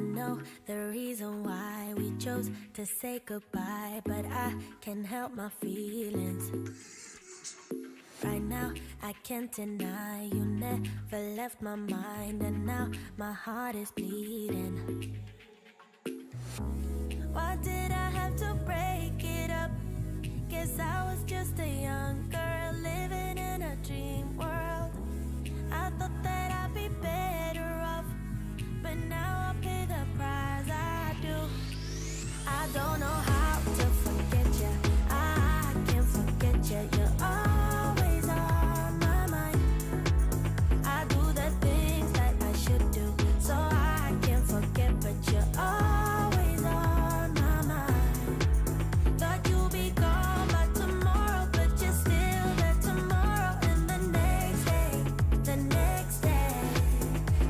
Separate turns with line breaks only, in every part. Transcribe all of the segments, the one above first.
know the reason why we chose to say goodbye, but I can't help my feelings. Right now, I can't deny you never left my mind, and now my heart is bleeding. Why did I have to break it up? Guess I was just a young girl living in a dream world. I thought that I'd be better off, but now I pay the price. I do. I don't know how to forget you. I can't forget you. You're always on my mind. I do the things that I should do, so I can't forget, but you're always on my mind. Thought you'd be gone by tomorrow, but you're still there tomorrow, and the next day, the next day.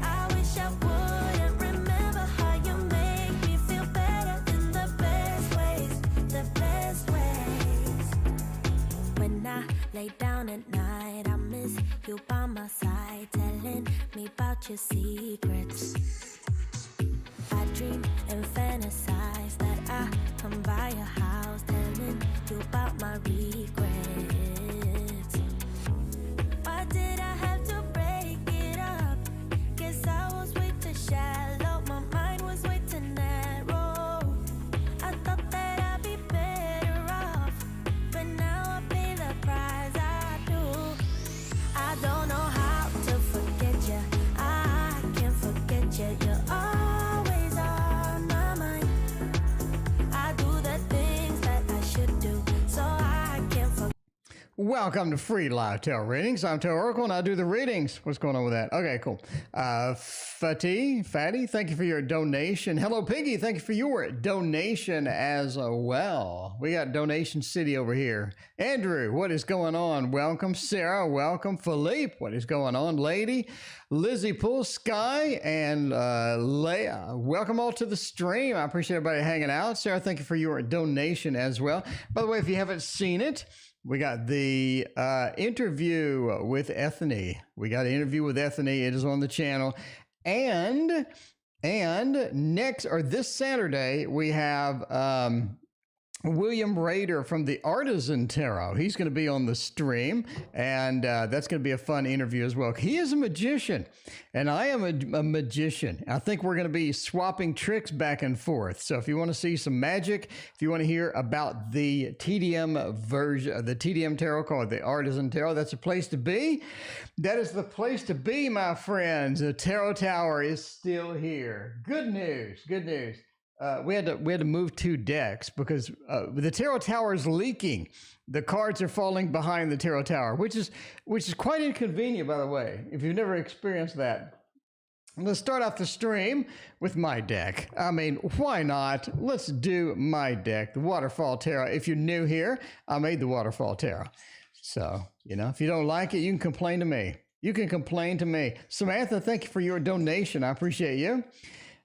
I wish I wouldn't remember how you make me feel better in the best ways, the best ways. When I lay down at night, I miss you by my side, telling me about your secrets. I dream and fantasize that I come by your house, telling you about my regrets. Why did I have to break it up? Guess I was way too shallow, my mind was way too narrow. I thought that I'd be better off, but now I pay the price. I do. I don't know how to forget you. I can't forget you. You're always on my mind. I do the things that I should do, so I can't forget.
Welcome to Free Live Tarot Readings. I'm Tarot Oracle, and I do the readings. What's going on with that? Okay, cool. Fatty, thank you for your donation. Hello, Piggy, thank you for your donation as well. We got Donation City over here. Andrew, what is going on? Welcome. Sarah, welcome. Philippe, what is going on? Lady, Lizzie Pool, Sky, and Leah, welcome all to the stream. I appreciate everybody hanging out. Sarah, thank you for your donation as well. By the way, if you haven't seen it, we got the interview with Ethany. We got an interview with Ethany. It is on the channel. And next, or this Saturday, we have William Rader from the Artisan Tarot. He's going to be on the stream, and that's going to be a fun interview as well. He is a magician, and I am a magician. I think we're going to be swapping tricks back and forth. So if you want to see some magic, if you want to hear about the TDM version, the TDM Tarot called the Artisan Tarot, that's a place to be. That is the place to be, my friends. The Tarot Tower is still here. Good news, good news. We had to move 2 decks because the Tarot Tower is leaking. The cards are falling behind the Tarot Tower, which is quite inconvenient, by the way, if you've never experienced that. Let's start off the stream with my deck. I mean, why not? Let's do my deck, the Waterfall Tarot. If you're new here, I made the Waterfall Tarot. So, you know, if you don't like it, you can complain to me. You can complain to me. Samantha, thank you for your donation. I appreciate you.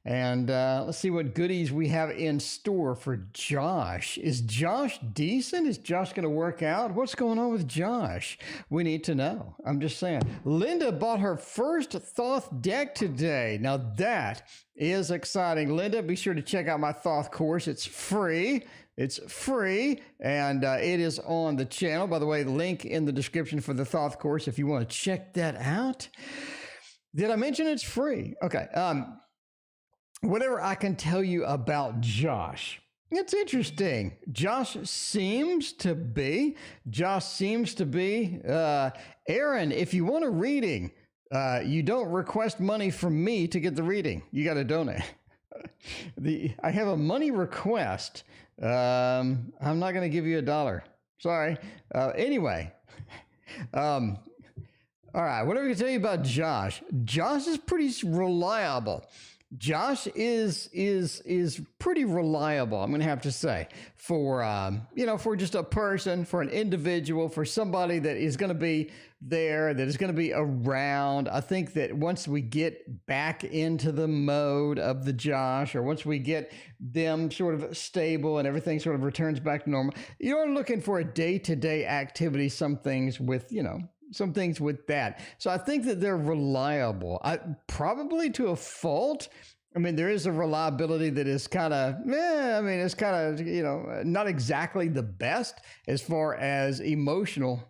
And let's see what goodies we have in store for Josh. Is Josh decent? Is Josh going to work out? What's going on with Josh? We need to know. I'm just saying. Linda bought her first Thoth deck today. Now that is exciting. Linda, be sure to check out my Thoth course. It's free. It's free, and it is on the channel. By the way, link in the description for the Thoth course if you want to check that out. Did I mention it's free? Okay. Whatever I can tell you about Josh, it's interesting. Josh seems to be, Aaron, if you want a reading, you don't request money from me to get the reading. You got to donate. I have a money request. I'm not going to give you $1. Sorry. Anyway, all right. Whatever I can tell you about Josh. Josh is pretty reliable. Josh is pretty reliable, I'm going to have to say, for, for just a person, for an individual, for somebody that is going to be there, that is going to be around. I think that once we get back into the mode of the Josh, or once we get them sort of stable and everything sort of returns back to normal, you're looking for a day-to-day activity, some things with that. So I think that they're reliable. Probably to a fault, I mean, there is a reliability that is kind of, I mean, it's kind of, not exactly the best as far as emotional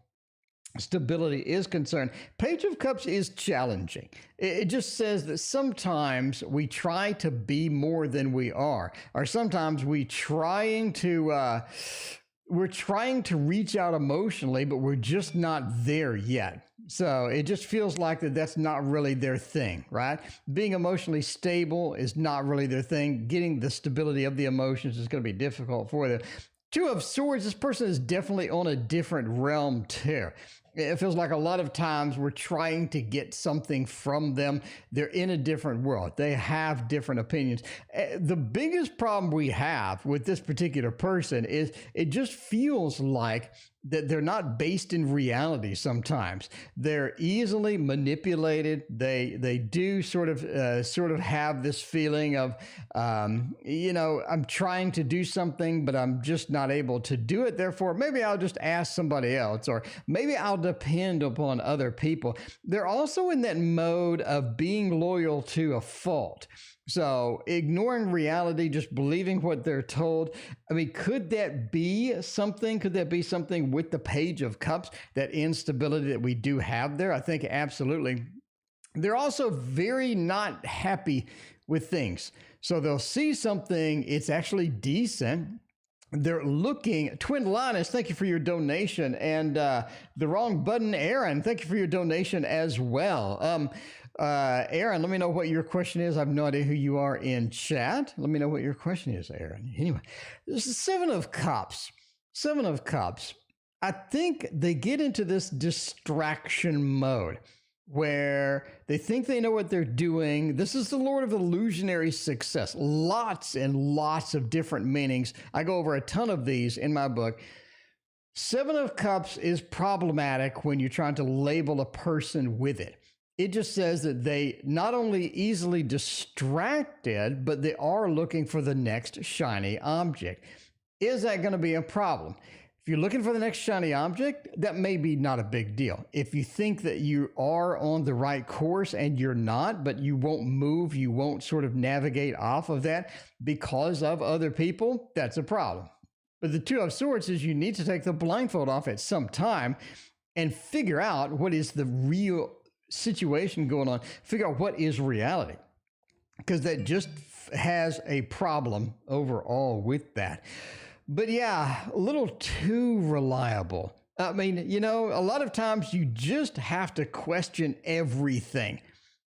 stability is concerned. Page of Cups is challenging. It just says that sometimes we try to be more than we are, or sometimes we're trying to reach out emotionally, but we're just not there yet. So it just feels like that's not really their thing, right? Being emotionally stable is not really their thing. Getting the stability of the emotions is going to be difficult for them. Two of Swords, this person is definitely on a different realm too. It feels like a lot of times we're trying to get something from them. They're in a different world. They have different opinions. The biggest problem we have with this particular person is it just feels like that they're not based in reality sometimes. They're easily manipulated. They do sort of have this feeling of, I'm trying to do something, but I'm just not able to do it. Therefore, maybe I'll just ask somebody else, or maybe I'll depend upon other people. They're also in that mode of being loyal to a fault. So ignoring reality, just believing what they're told. I mean, could that be something? Could that be something with the Page of Cups, that instability that we do have there? I think absolutely. They're also very not happy with things. So they'll see something, it's actually decent. They're looking. Twin Linus, thank you for your donation. And the wrong button, Aaron, thank you for your donation as well. Aaron, let me know what your question is. I have no idea who you are in chat. Let me know what your question is, Aaron. Anyway, this is Seven of Cups. Seven of Cups. I think they get into this distraction mode where they think they know what they're doing. This is the Lord of Illusionary Success. Lots and lots of different meanings. I go over a ton of these in my book. Seven of Cups is problematic when you're trying to label a person with it. It just says that they not only easily distracted, but they are looking for the next shiny object. Is that going to be a problem? If you're looking for the next shiny object, that may be not a big deal. If you think that you are on the right course and you're not, but you won't move, you won't sort of navigate off of that because of other people, that's a problem. But the Two of Swords is you need to take the blindfold off at some time and figure out what is the real situation going on, figure out what is reality, because that just has a problem overall with that. But yeah, a little too reliable. I mean, a lot of times you just have to question everything.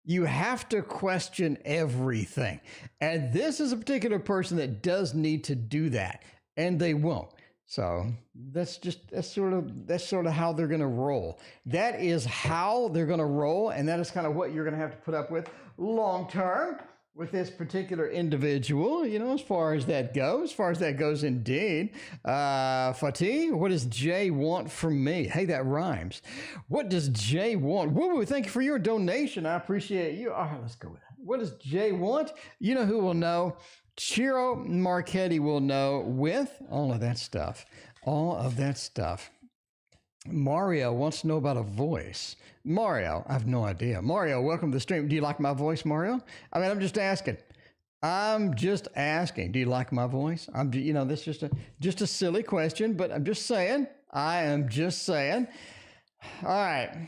You have to question everything. And this is a particular person that does need to do that, and they won't. So that's sort of how they're going to roll. That is how they're going to roll, and that is kind of what you're going to have to put up with long term with this particular individual, as far as that goes indeed. Fatih, what does Jay want from me? Hey, that rhymes. What does Jay want? Woo, thank you for your donation. I appreciate you. All right, let's go with that. What does Jay want? You know who will know? Chiro Marchetti will know with all of that stuff. Mario wants to know about a voice. Mario, I have no idea. Mario, welcome to the stream. Do you like my voice, Mario? I mean, I'm just asking. Do you like my voice? That's just a silly question, but I'm just saying. All right,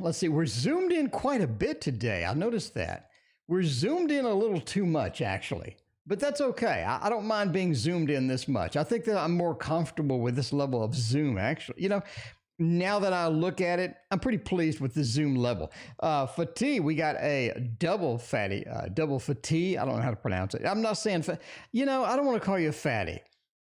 let's see. We're zoomed in quite a bit today. I noticed that. We're zoomed in a little too much, actually. But that's okay. I don't mind being zoomed in this much. I think that I'm more comfortable with this level of zoom, actually. Now that I look at it, I'm pretty pleased with the zoom level. Fatih, we got a double Fatty. I don't know how to pronounce it. I'm not saying, I don't want to call you Fatty.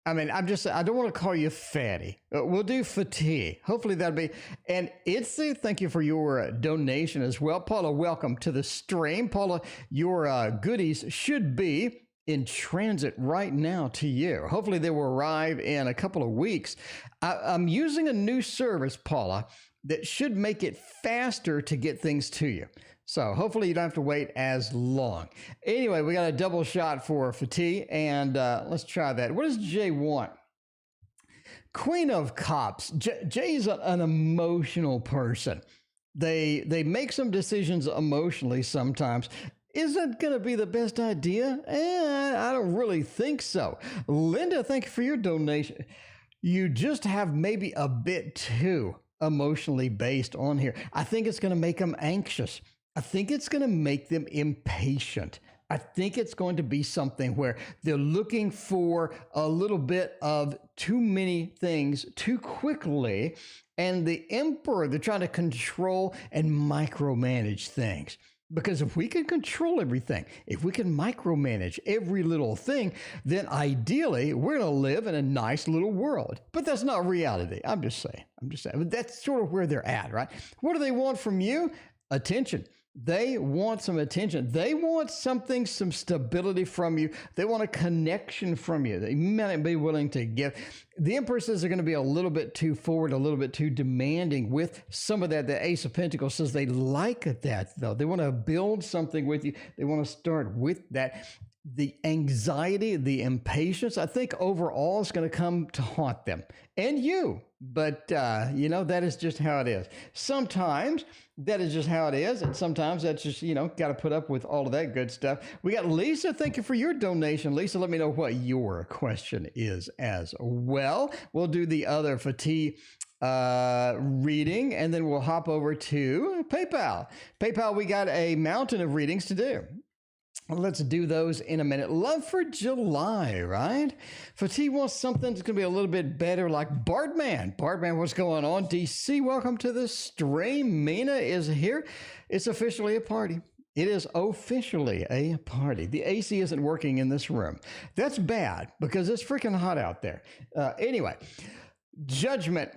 I mean, I don't want to call you Fatty. We'll do Fatih. Hopefully that'll be. And Itzy, thank you for your donation as well. Paula, welcome to the stream. Paula, your goodies should be in transit right now to you. Hopefully they will arrive in a couple of weeks. I'm using a new service, Paula, that should make it faster to get things to you. So hopefully you don't have to wait as long. Anyway, we got a double shot for Fatih, and let's try that. What does Jay want? Queen of Cups. Jay's an emotional person. They make some decisions emotionally sometimes. Isn't going to be the best idea? I don't really think so. Linda, thank you for your donation. You just have maybe a bit too emotionally based on here. I think it's going to make them anxious. I think it's going to make them impatient. I think it's going to be something where they're looking for a little bit of too many things too quickly. And the emperor, they're trying to control and micromanage things. Because if we can control everything, if we can micromanage every little thing, then ideally we're going to live in a nice little world. But that's not reality. I'm just saying. But that's sort of where they're at, right? What do they want from you? Attention. They want some attention. They want something, some stability from you. They want a connection from you. They might be willing to give. The empresses are going to be a little bit too forward, a little bit too demanding with some of that. The Ace of Pentacles says they like that, though. They want to build something with you. They want to start with that. The anxiety, the impatience, I think overall is going to come to haunt them and you. But, that is just how it is. Sometimes that is just how it is. And sometimes that's just, got to put up with all of that good stuff. We got Lisa. Thank you for your donation. Lisa, let me know what your question is as well. We'll do the other fatigue reading, and then we'll hop over to PayPal. PayPal, we got a mountain of readings to do. Let's do those in a minute. Love for July, right? Fatigue wants something that's going to be a little bit better, like Bartman. Bartman, what's going on? DC, welcome to the stream. Mina is here. It's officially a party. It is officially a party. The AC isn't working in this room. That's bad because it's freaking hot out there. Anyway, Judgment.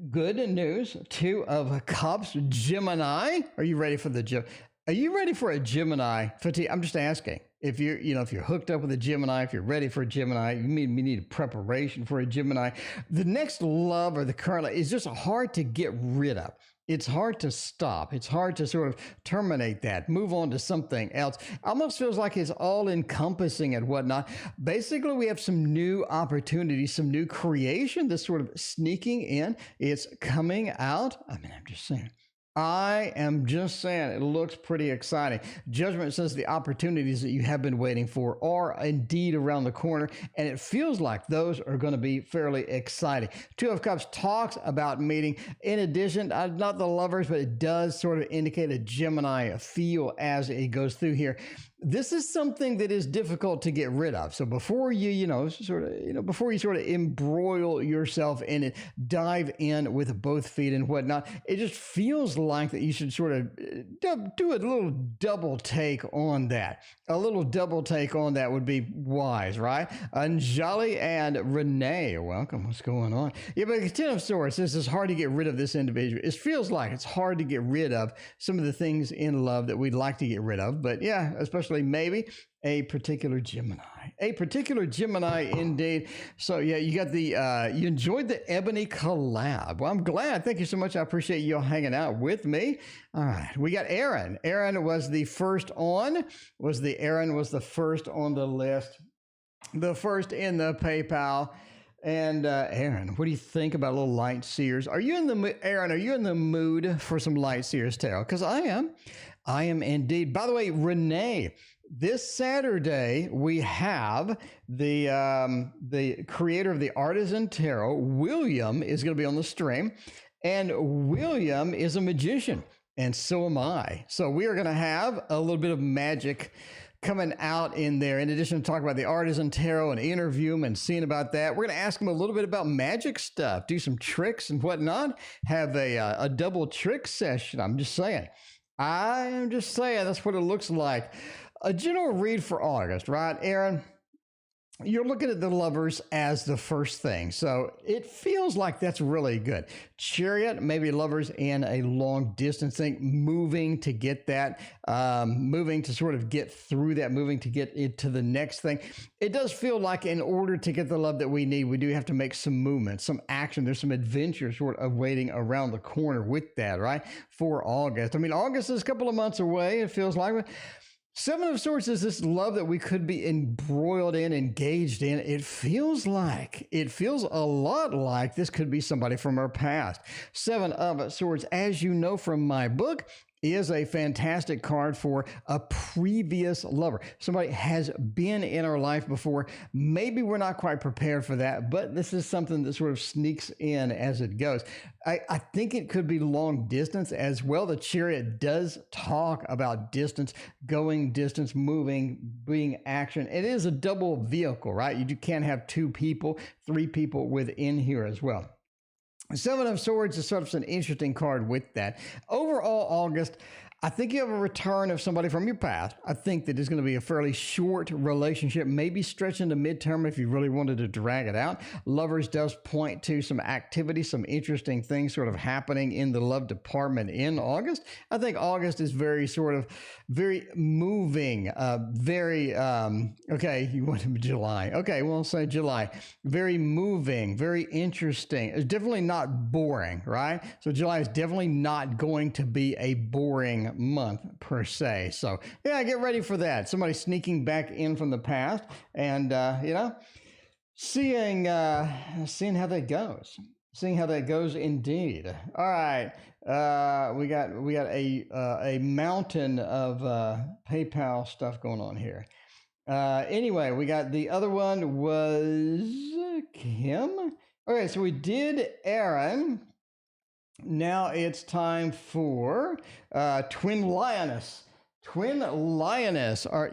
Good news. 2 of Cups. Gemini. Are you ready for the Are you ready for a Gemini? Fatigue, I'm just asking. If you're, if you're hooked up with a Gemini, if you're ready for a Gemini, you need a preparation for a Gemini. The next love or the current is just hard to get rid of. It's hard to stop. It's hard to sort of terminate that, move on to something else. Almost feels like it's all encompassing and whatnot. Basically, we have some new opportunities, some new creation that's sort of sneaking in. It's coming out. I'm just saying. I am just saying it looks pretty exciting. Judgment says the opportunities that you have been waiting for are indeed around the corner, and it feels like those are going to be fairly exciting. 2 of Cups talks about meeting. In addition, not the lovers, but it does sort of indicate a Gemini feel as it goes through here. This is something that is difficult to get rid of. So before you, before you sort of embroil yourself in it, dive in with both feet and whatnot, it just feels like that you should sort of do a little double take on that. A little double take on that would be wise, right? Anjali and Renee, welcome. What's going on? Yeah, but 10 of Swords, this is hard to get rid of this individual. It feels like it's hard to get rid of some of the things in love that we'd like to get rid of. But yeah, especially maybe a particular Gemini. A particular Gemini indeed. So yeah, you got the, you enjoyed the Ebony collab. Well, I'm glad. Thank you so much. I appreciate you all hanging out with me. All right. We got Aaron. Aaron was the first on, Aaron was the first on the list, the first in the PayPal. And Aaron, what do you think about a little Light Seers? Aaron, are you in the mood for some Light Seers tarot? Because I am. I am indeed. By the way, Renee, this Saturday we have the creator of the Artisan Tarot, William, is going to be on the stream, and William is a magician, and so am I. So we are going to have a little bit of magic coming out in there. In addition to talking about the Artisan Tarot and interview him and seeing about that, we're going to ask him a little bit about magic stuff, do some tricks and whatnot, have a double trick session. I'm just saying. That's what it looks like. A general read for August, right, Aaron? You're looking at the lovers as the first thing. So it feels like that's really good. Chariot, maybe lovers in a long distance thing, moving to get that, moving to sort of get through that, moving to get it to the next thing. It does feel like in order to get the love that we need, we do have to make some movement, some action. There's some adventure sort of waiting around the corner with that, right? For August. August is a couple of months away, it feels like. 7 of Swords is this love that we could be embroiled in, engaged in. It feels a lot like this could be somebody from our past. 7 of Swords, as you know from my book, is a fantastic card for a previous lover. Somebody has been in our life before. Maybe we're not quite prepared for that, but this is something that sort of sneaks in as it goes. I think it could be long distance as well. The Chariot does talk about distance, going distance, moving, being action. It is a double vehicle, right? You can't have two people, three people within here as well. Seven of Swords is sort of an interesting card with that. Overall, August, I think you have a return of somebody from your past. I think that it's going to be a fairly short relationship, maybe stretch into midterm if you really wanted to drag it out. Lovers does point to some activity, some interesting things sort of happening in the love department in August. I think August is very moving, okay, you want to be July. Okay, we'll say July. Very moving, very interesting. It's definitely not boring, right? So July is definitely not going to be a boring month per se. So yeah, get ready for that. Somebody sneaking back in from the past and, seeing how that goes. Seeing how that goes indeed. All right. We got a mountain of PayPal stuff going on here. Anyway, we got the other one was Kim. Okay, so we did Aaron. Now it's time for Twin Lioness. Twin Lioness are,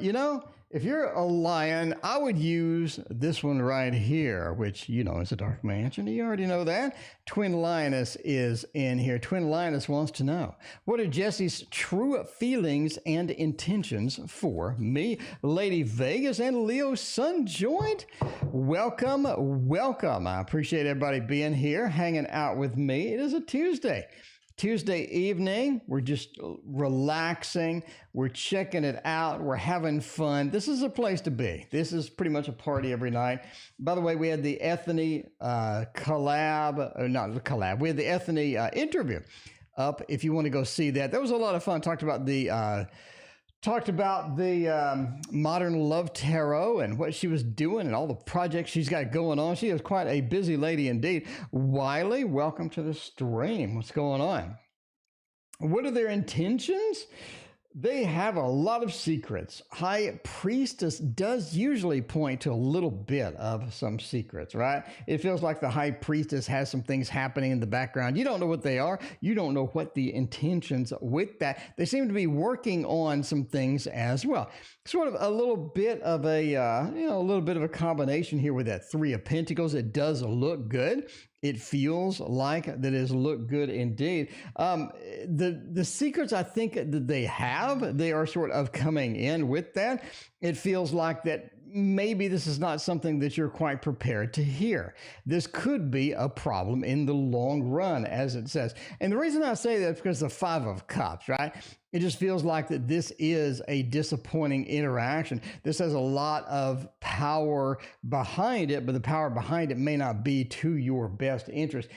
if you're a lion, I would use this one right here, which, is a dark mansion. You already know that. Twin Lioness is in here. Twin Lioness wants to know, what are Jesse's true feelings and intentions for me? Lady Vegas and Leo Sun joined. Welcome, welcome. I appreciate everybody being here, hanging out with me. It is a Tuesday evening. We're just relaxing. We're checking it out. We're having fun. This is a place to be. This is pretty much a party every night. By the way, we had the Ethany we had the Ethany interview up if you want to go see that. That was a lot of fun. Talked about the Modern Love Tarot and what she was doing and all the projects she's got going on. She is quite a busy lady indeed. Wiley, welcome to the stream. What's going on? What are their intentions? They have a lot of secrets. High Priestess does usually point to a little bit of some secrets, right? It feels like the High Priestess has some things happening in the background. You don't know what they are. You don't know what the intentions with that. They seem to be working on some things as well. Sort of a little bit of a combination here with that Three of Pentacles. It does look good. It feels like that is look good indeed. The secrets I think that they are sort of coming in with that. It feels like that maybe this is not something that you're quite prepared to hear. This could be a problem in the long run, as it says. And the reason I say that is because the Five of Cups, right? It just feels like that this is a disappointing interaction. This has a lot of power behind it, but the power behind it may not be to your best interest.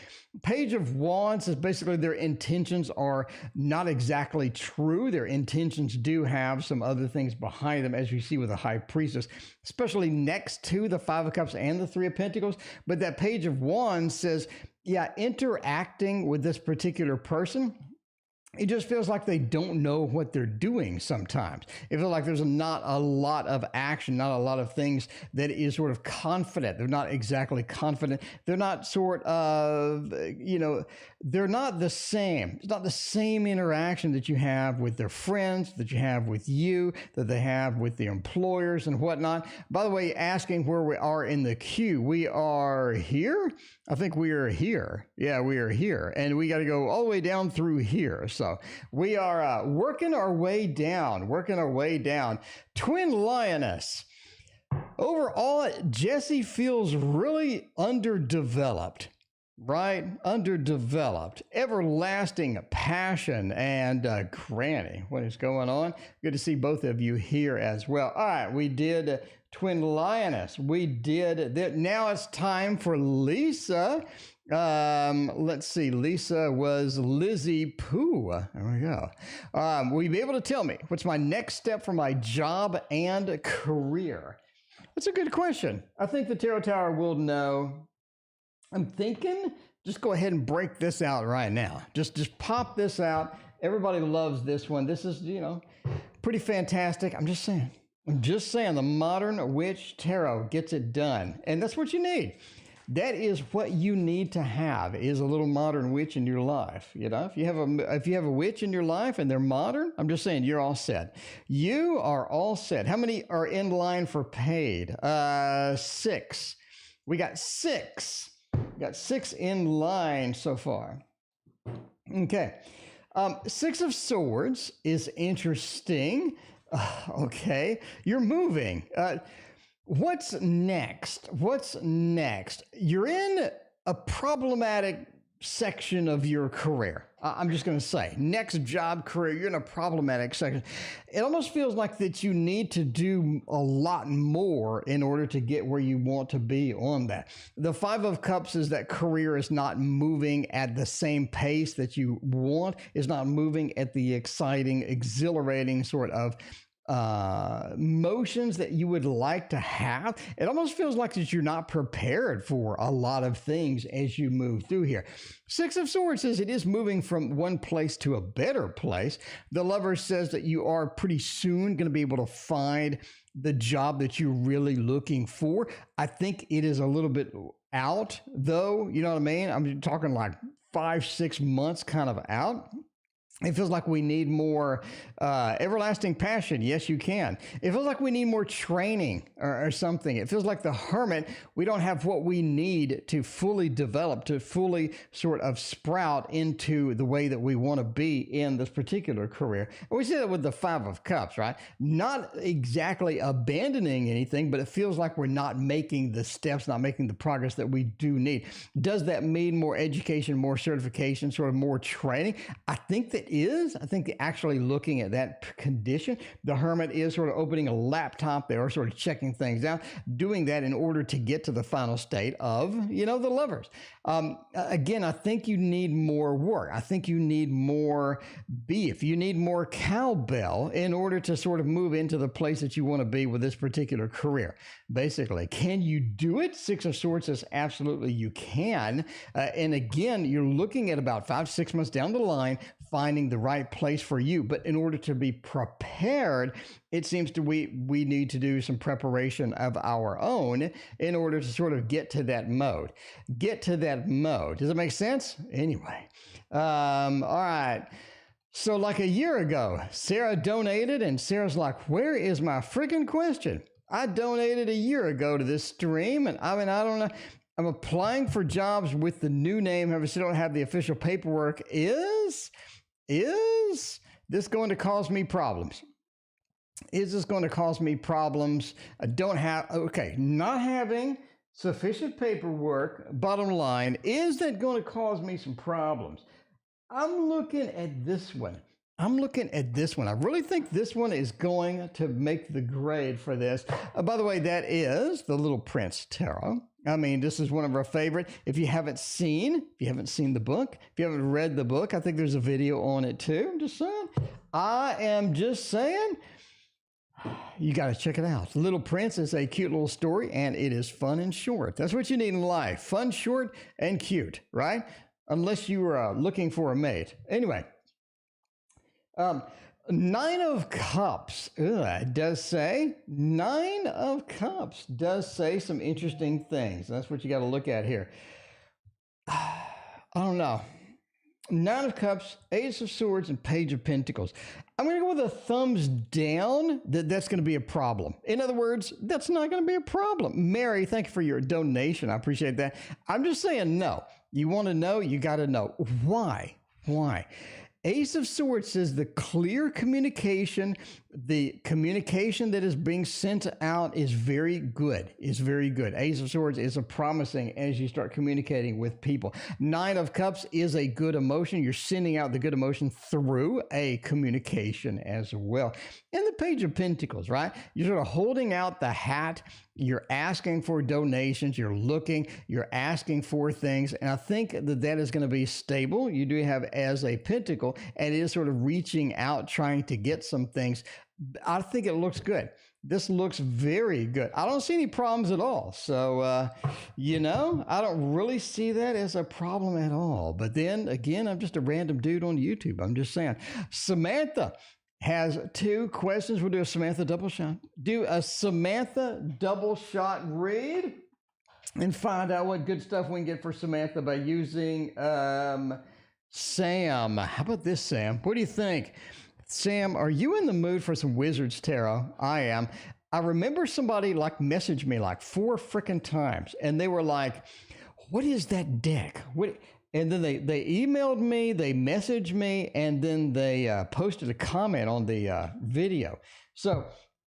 Page of Wands is basically their intentions are not exactly true. Their intentions do have some other things behind them, as you see with the High Priestess, especially next to the Five of Cups and the Three of Pentacles. But that Page of Wands says, yeah, interacting with this particular person, it just feels like they don't know what they're doing sometimes. It feels like there's not a lot of action, not a lot of things that is sort of confident. They're not exactly confident. They're not sort of, they're not the same. It's not the same interaction that you have with their friends, that you have with you, that they have with the employers and whatnot. By the way, asking where we are in the queue. We are here. I think we are here. Yeah, we are here. And we got to go all the way down through here. So we are working our way down. Twin Lioness. Overall, Jesse feels really underdeveloped, right? Underdeveloped. Everlasting passion and Granny. What is going on? Good to see both of you here as well. All right, we did Twin Lioness. We did that. Now it's time for Lisa. Let's see. Lisa was Lizzie Pooh. There we go. Will you be able to tell me what's my next step for my job and career? That's a good question. I think the Tarot Tower will know. I'm thinking just go ahead and break this out right now. Just pop this out Everybody loves this one. This is, pretty fantastic. I'm just saying. The Modern Witch Tarot gets it done. And that's what you need. That is what you need to have, is a little modern witch in your life. If you have a witch in your life and they're modern, I'm just saying you're all set. You are all set. How many are in line for paid? 6. We got 6. Got 6 in line so far. Okay. 6 of Swords is interesting. Okay. You're moving. What's next? You're in a problematic section of your career. I'm just going to say, next job, career, you're in a problematic section. It almost feels like that you need to do a lot more in order to get where you want to be on that. The 5 of Cups is that career is not moving at the same pace that you want, is not moving at the exciting, exhilarating sort of motions that you would like to have. It almost feels like that you're not prepared for a lot of things as you move through here. 6 of Swords says it is moving from one place to a better place. The Lover says that you are pretty soon going to be able to find the job that you're really looking for. I think it is a little bit out, though. You know what I mean? I'm talking like 5-6 months kind of out. It feels like we need more everlasting passion. Yes, you can. It feels like we need more training or something. It feels like the Hermit, we don't have what we need to fully develop, to fully sort of sprout into the way that we want to be in this particular career. And we see that with the 5 of Cups, right? Not exactly abandoning anything, but it feels like we're not making the steps, not making the progress that we do need. Does that mean more education, more certification, sort of more training? I think actually looking at that condition, the Hermit is sort of opening a laptop there, sort of checking things out, doing that in order to get to the final state of, the Lovers. Again, I think you need more work. I think you need more beef. You need more cowbell in order to sort of move into the place that you want to be with this particular career. Basically, can you do it? 6 of Swords says absolutely you can. And again, you're looking at about 5-6 months down the line, finding the right place for you. But in order to be prepared, it seems to we need to do some preparation of our own in order to sort of get to that mode. Does it make sense? Anyway. All right. So like a year ago, Sarah donated, and Sarah's like, where is my freaking question? I donated a year ago to this stream, and I don't know. I'm applying for jobs with the new name. However, still don't have the official paperwork. Is this going to cause me problems? Is this going to cause me problems? Not having sufficient paperwork, bottom line, is that going to cause me some problems? I'm looking at this one. I really think this one is going to make the grade for this. By the way, that is the Little Prince Tarot. I mean, this is one of our favorite. If you haven't seen the book, if you haven't read the book, I think there's a video on it too. I am just saying, you got to check it out. Little Prince is a cute little story, and it is fun and short. That's what you need in life. Fun, short, and cute, right? Unless you are looking for a mate. Anyway. 9 of Cups does say some interesting things. That's what you got to look at here. I don't know. 9 of Cups, Ace of Swords, and Page of Pentacles. I'm going to go with a thumbs down that's going to be a problem. In other words, that's not going to be a problem. Mary, thank you for your donation. I appreciate that. I'm just saying no. You want to know? You got to know. Why? Ace of Swords says the clear communication, the communication that is being sent out is very good. Ace of Swords is a promising as you start communicating with people. 9 of Cups is a good emotion. You're sending out the good emotion through a communication as well. And the Page of Pentacles, right? You're sort of holding out the hat. You're asking for donations. You're looking. You're asking for things. And I think that is going to be stable. You do have as a pentacle, and it is sort of reaching out, trying to get some things. I think it looks good. This looks very good. I don't see any problems at all. So, I don't really see that as a problem at all. But then again, I'm just a random dude on YouTube. I'm just saying. Samantha has 2 questions. We'll do a Samantha double shot. Do a Samantha double shot read and find out what good stuff we can get for Samantha by using Sam. How about this, Sam? What do you think? Sam, are you in the mood for some Wizards Tarot? I am. I remember somebody messaged me 4 freaking times, and they were like, what is that deck? And then they emailed me, they messaged me, and then they posted a comment on the video. So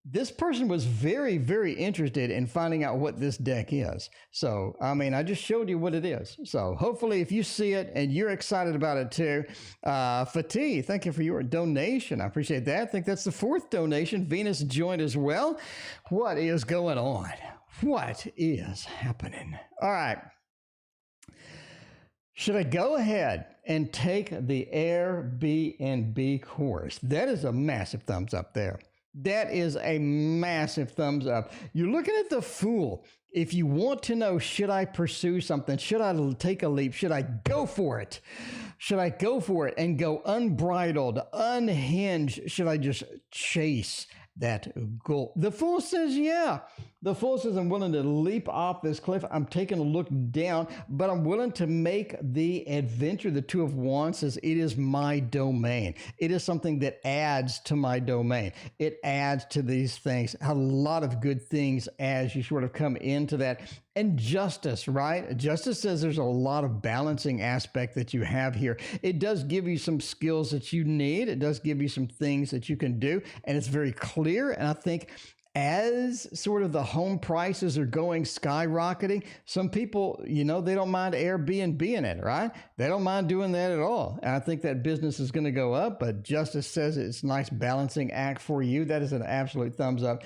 this person was very, very interested in finding out what this deck is. So, I just showed you what it is. So hopefully if you see it and you're excited about it too, Fatih, thank you for your donation. I appreciate that. I think that's the 4th donation. Venus joined as well. What is going on? What is happening? All right. Should I go ahead and take the Airbnb course? That is a massive thumbs up there. That is a massive thumbs up. You're looking at the Fool. If you want to know, should I pursue something? Should I take a leap? Should I go for it? Should I go for it and go unbridled, unhinged? Should I just chase that goal? The Fool says, yeah. The Fool says, I'm willing to leap off this cliff. I'm taking a look down, but I'm willing to make the adventure. The 2 of Wands says, it is my domain. It is something that adds to my domain. It adds to these things, a lot of good things as you sort of come into that. And Justice, right? Justice says there's a lot of balancing aspect that you have here. It does give you some skills that you need. It does give you some things that you can do. And it's very clear. And I think as sort of the home prices are going skyrocketing, some people, they don't mind Airbnb in it, right? They don't mind doing that at all. And I think that business is going to go up, but Justice says it's a nice balancing act for you. That is an absolute thumbs up.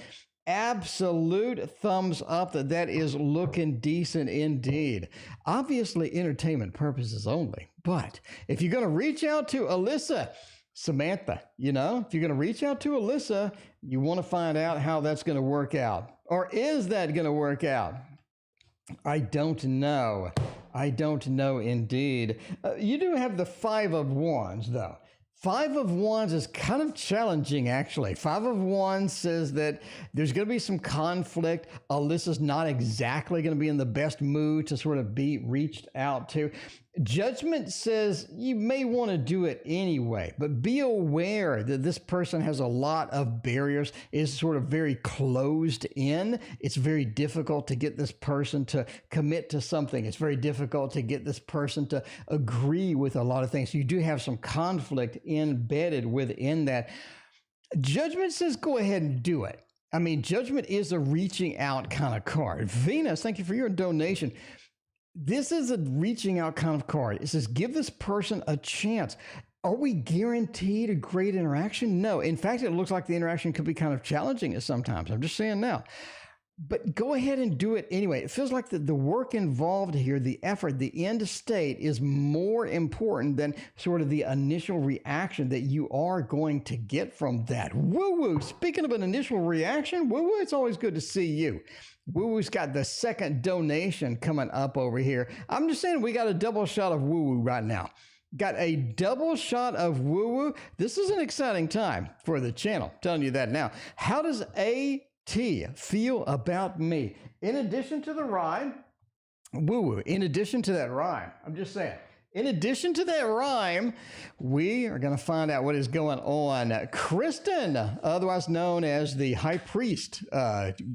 Absolute thumbs up that is looking decent indeed. Obviously, entertainment purposes only. But if you're going to reach out to Alyssa, Samantha, if you're going to reach out to Alyssa, you want to find out how that's going to work out. Or is that going to work out? I don't know. I don't know indeed. You do have the 5 of Wands, though. 5 of Wands is kind of challenging, actually. 5 of Wands says that there's going to be some conflict. Alyssa's not exactly going to be in the best mood to sort of be reached out to. Judgment says you may want to do it anyway, but be aware that this person has a lot of barriers, is sort of very closed in. It's very difficult to get this person to commit to something. It's very difficult to get this person to agree with a lot of things. You do have some conflict embedded within that. Judgment says go ahead and do it. Judgment is a reaching out kind of card. Venus, thank you for your donation. This is a reaching out kind of card. It says, give this person a chance. Are we guaranteed a great interaction? No. In fact, it looks like the interaction could be kind of challenging at sometimes. I'm just saying now. But go ahead and do it anyway. It feels like the work involved here, the effort, the end state is more important than sort of the initial reaction that you are going to get from that. Woo-woo. Speaking of an initial reaction, woo-woo, it's always good to see you. Woo-woo's got the 2nd donation coming up over here. I'm just saying we got a double shot of woo-woo right now. Got a double shot of woo-woo. This is an exciting time for the channel. I'm telling you that now. How does AT feel about me? In addition to the rhyme, woo-woo, in addition to that rhyme, I'm just saying, in addition to that rhyme, we are going to find out what is going on. Kristen, otherwise known as the High Priest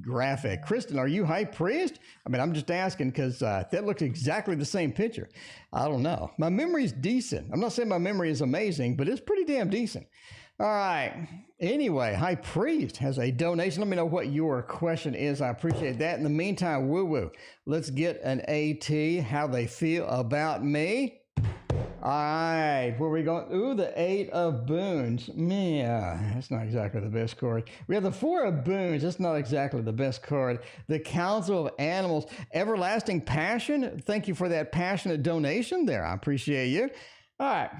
graphic. Kristen, are you High Priest? I'm just asking because that looks exactly the same picture. I don't know. My memory's decent. I'm not saying my memory is amazing, but it's pretty damn decent. All right. Anyway, High Priest has a donation. Let me know what your question is. I appreciate that. In the meantime, woo-woo, let's get an AT, how they feel about me. All right, where we going? Ooh, the 8 of Boons. Man, that's not exactly the best card. We have the 4 of Boons. That's not exactly the best card. The Council of Animals. Everlasting Passion. Thank you for that passionate donation there. I appreciate you. All right.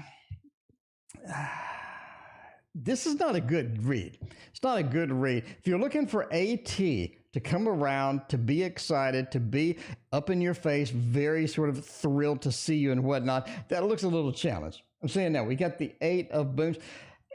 this is not a good read. It's not a good read. If you're looking for AT to come around, to be excited, to be up in your face, very sort of thrilled to see you and whatnot, that looks a little challenged. I'm saying that we got the 8 of Boons.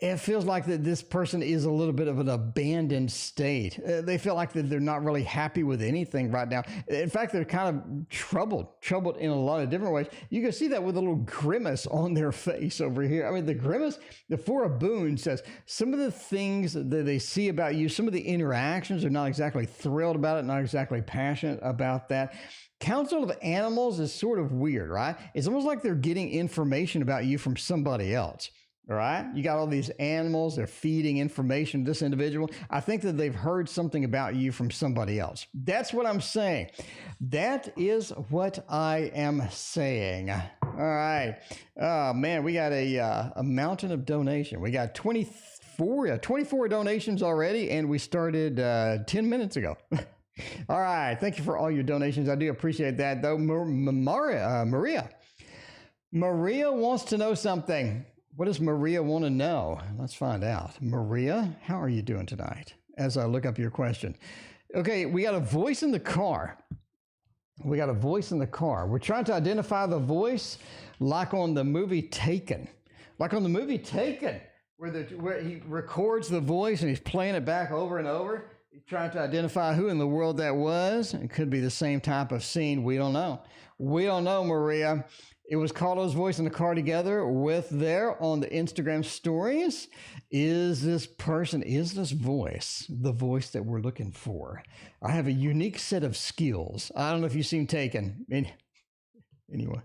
It feels like that this person is a little bit of an abandoned state. They feel like that they're not really happy with anything right now. In fact, they're kind of troubled in a lot of different ways. You can see that with a little grimace on their face over here. I mean, the grimace, the 4 of Boons says some of the things that they see about you, some of the interactions, are not exactly thrilled about it, not exactly passionate about that. Council of Animals is sort of weird, right? It's almost like they're getting information about you from somebody else. All right. You got all these animals. They're feeding information to this individual. I think that they've heard something about you from somebody else. That's what I'm saying. That is what I am saying. All right. Oh, man, we got a mountain of donation. We got 24 donations already, and we started 10 minutes ago. All right. Thank you for all your donations. I do appreciate that, though. Maria wants to know something. What does Maria want to know? Let's find out. Maria, how are you doing tonight? As I look up your question. Okay, we got a voice in the car. We're trying to identify the voice like on the movie Taken. Where he records the voice and he's playing it back over and over. He's trying to identify who in the world that was. It could be the same type of scene. We don't know. Maria. It was Carlo's voice in the car together with there on the Instagram stories. Is this voice the voice that we're looking for? I have a unique set of skills. I don't know if you've seen Taken. Anyway,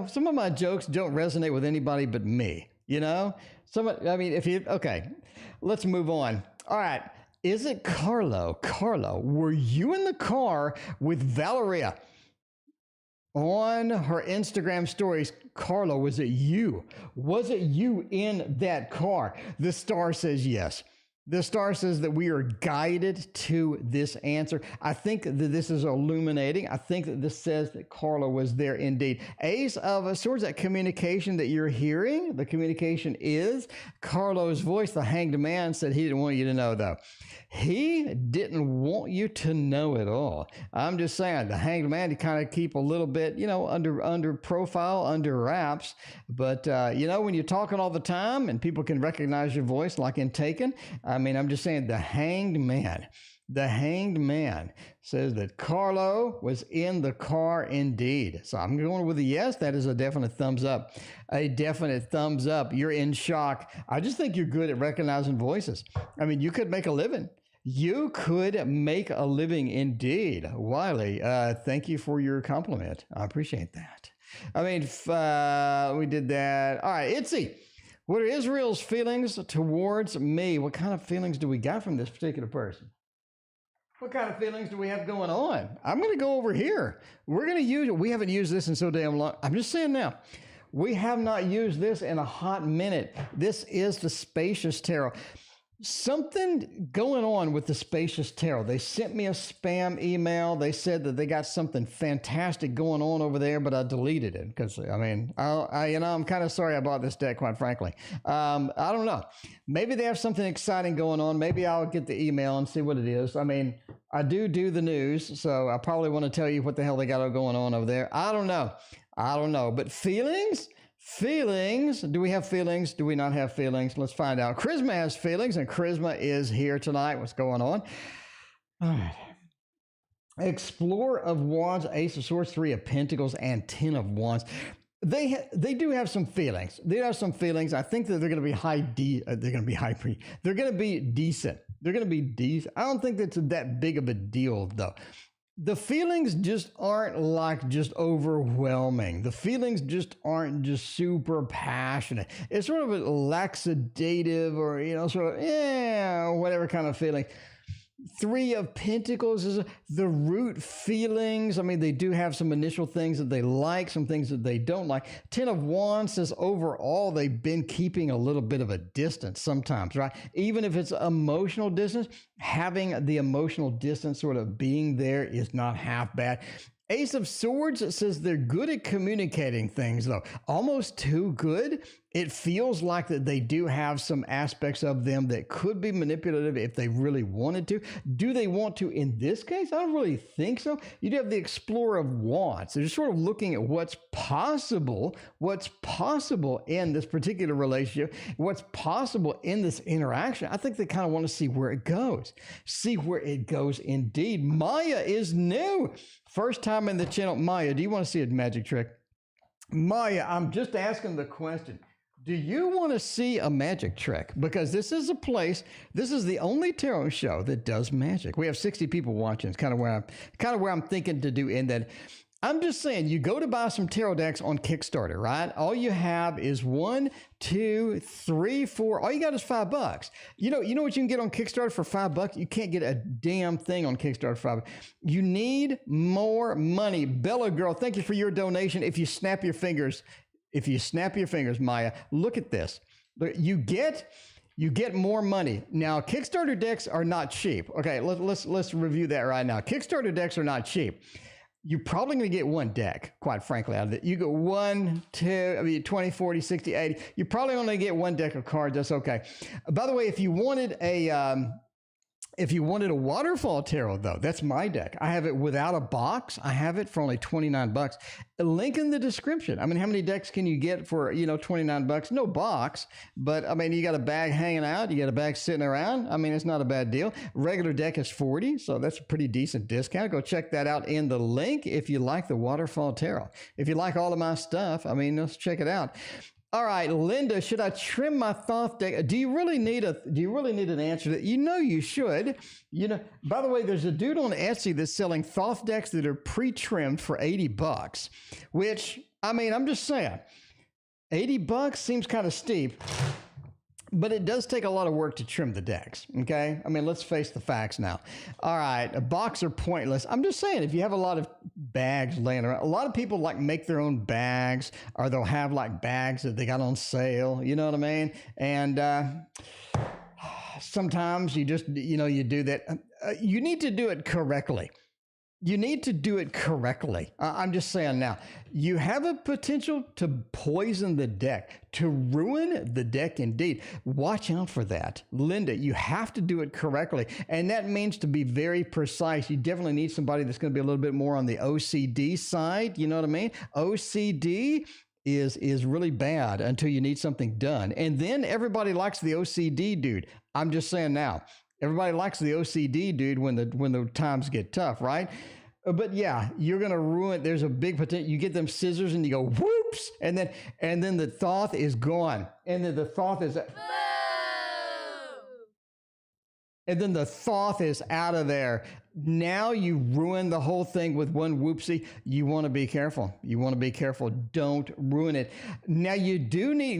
some of my jokes don't resonate with anybody but me. Okay, let's move on. All right. Is it Carlo? Carlo, were you in the car with Valeria? On her Instagram stories, Carlo, was it you? Was it you in that car? The star says yes. The star says that we are guided to this answer. I think that this is illuminating. I think that this says that Carlo was there indeed. Ace of Swords, that communication that you're hearing, the communication is Carlo's voice. The Hanged Man said he didn't want you to know, though. He didn't want you to know at all. I'm just saying, the Hanged Man, to kind of keep a little bit, under profile, under wraps. But, when you're talking all the time and people can recognize your voice, like in Taken, I'm just saying, the Hanged Man says that Carlo was in the car indeed. So I'm going with a yes. That is a definite thumbs up. A definite thumbs up. You're in shock. I just think you're good at recognizing voices. You could make a living. You could make a living indeed. Wiley, thank you for your compliment. I appreciate that. We did that. All right, Itzy. What are Israel's feelings towards me? What kind of feelings do we got from this particular person? What kind of feelings do we have going on? I'm going to go over here. We haven't used this in so damn long. I'm just saying now, we have not used this in a hot minute. This is the Spacious Tarot. Something going on with the Spacious Tarot. They sent me a spam email. They said that they got something fantastic going on over there, but I deleted it because, I'm kind of sorry I bought this deck, quite frankly. I don't know. Maybe they have something exciting going on. Maybe I'll get the email and see what it is. I do the news, so I probably want to tell you what the hell they got going on over there. I don't know. But feelings? Do we have feelings? Do we not have feelings? Let's find out. Charisma has feelings, and Charisma is here tonight. What's going on? All right. Explorer of Wands, Ace of Swords, 3 of Pentacles, and 10 of Wands. They do have some feelings. They have some feelings. I think that they're going to be they're going to be decent. They're going to be decent. I don't think that's that big of a deal, though. The feelings just aren't just overwhelming. The feelings just aren't just super passionate. It's sort of a laxative or, whatever kind of feeling. 3 of Pentacles is the root feelings. They do have some initial things that they like, some things that they don't like. 10 of Wands says overall they've been keeping a little bit of a distance sometimes, right? Even if it's emotional distance, having the emotional distance sort of being there is not half bad. Ace of Swords says they're good at communicating things, though. Almost too good. It feels like that they do have some aspects of them that could be manipulative if they really wanted to. Do they want to in this case? I don't really think so. You do have the Explorer of Wands. They're just sort of looking at what's possible in this particular relationship, what's possible in this interaction. I think they kind of want to see where it goes. See where it goes indeed. Maya is new. First time in the channel. Maya, do you want to see a magic trick? Maya, I'm just asking the question. Do you want to see a magic trick? Because this is a place, this is the only tarot show that does magic. We have 60 people watching. It's kind of where I'm thinking to do in that. I'm just saying, you go to buy some tarot decks on Kickstarter, right? All you have is 1, 2, 3, 4. All you got is $5. You know what you can get on Kickstarter for $5? You can't get a damn thing on Kickstarter for $5. You need more money. Bella girl, thank you for your donation. If you snap your fingers, Maya, look at this. You get more money. Now, Kickstarter decks are not cheap. Okay, let's review that right now. Kickstarter decks are not cheap. You're probably going to get one deck, quite frankly, out of it. You go 1, 2, 20, 40, 60, 80. You're probably only going to get one deck of cards. That's okay. By the way, if you wanted a waterfall tarot, though, that's my deck. I have it without a box. I have it for only $29. A link in the description. I mean, how many decks can you get for, $29? No box, but I mean, you got a bag hanging out. You got a bag sitting around. I mean, it's not a bad deal. Regular deck is $40, so that's a pretty decent discount. Go check that out in the link if you like the waterfall tarot. If you like all of my stuff, I mean, let's check it out. All right, Linda, should I trim my Thoth deck? Do you really need an answer to that? You should. By the way, there's a dude on Etsy that's selling Thoth decks that are pre-trimmed for $80, which, I mean, I'm just saying, $80 seems kind of steep. But it does take a lot of work to trim the decks, okay? I mean, let's face the facts now. All right, a box are pointless. I'm just saying, if you have a lot of bags laying around, a lot of people make their own bags, or they'll have bags that they got on sale, you know what I mean? And sometimes you just, you do that. You need to do it correctly. You need to do it correctly. I'm just saying now, you have a potential to poison the deck, to ruin the deck indeed. Watch out for that. Linda, you have to do it correctly. And that means to be very precise. You definitely need somebody that's going to be a little bit more on the OCD side. You know what I mean? OCD is really bad until you need something done. And then everybody likes the OCD dude. I'm just saying now. Everybody likes the OCD dude when the times get tough, right? But yeah, you're gonna ruin. There's a big potential. You get them scissors and you go whoops, and then the Thoth is gone, and then the Thoth is. And then the Thoth is out of there. Now you ruin the whole thing with one whoopsie. You want to be careful. Don't ruin it. Now you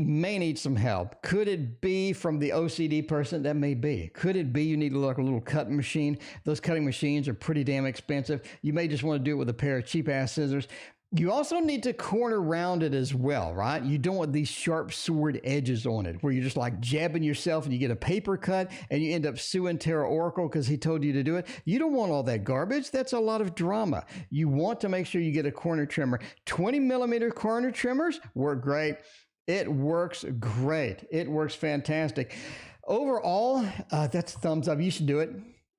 may need some help. Could it be from the OCD person? That may be. Could it be you need a little cutting machine? Those cutting machines are pretty damn expensive. You may just want to do it with a pair of cheap ass scissors. You also need to corner round it as well, right? You don't want these sharp sword edges on it where you're just jabbing yourself and you get a paper cut and you end up suing Tarot Oracle because he told you to do it. You don't want all that garbage. That's a lot of drama. You want to make sure you get a corner trimmer. 20 millimeter corner trimmers work great. It works great. It works fantastic. Overall, that's a thumbs up. You should do it.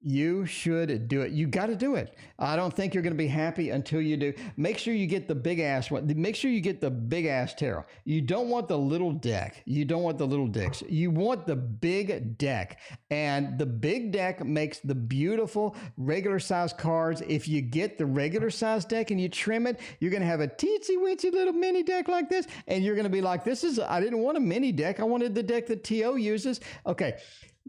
You should do it. You got to do it. I don't think you're going to be happy until you do. Make sure you get the big ass one. Make sure you get the big ass tarot. You don't want the little deck. You don't want the little decks. You want the big deck. And the big deck makes the beautiful regular size cards. If you get the regular size deck and you trim it, you're going to have a teensy weensy little mini deck like this. And you're going to be like, I didn't want a mini deck. I wanted the deck that T.O. uses. Okay.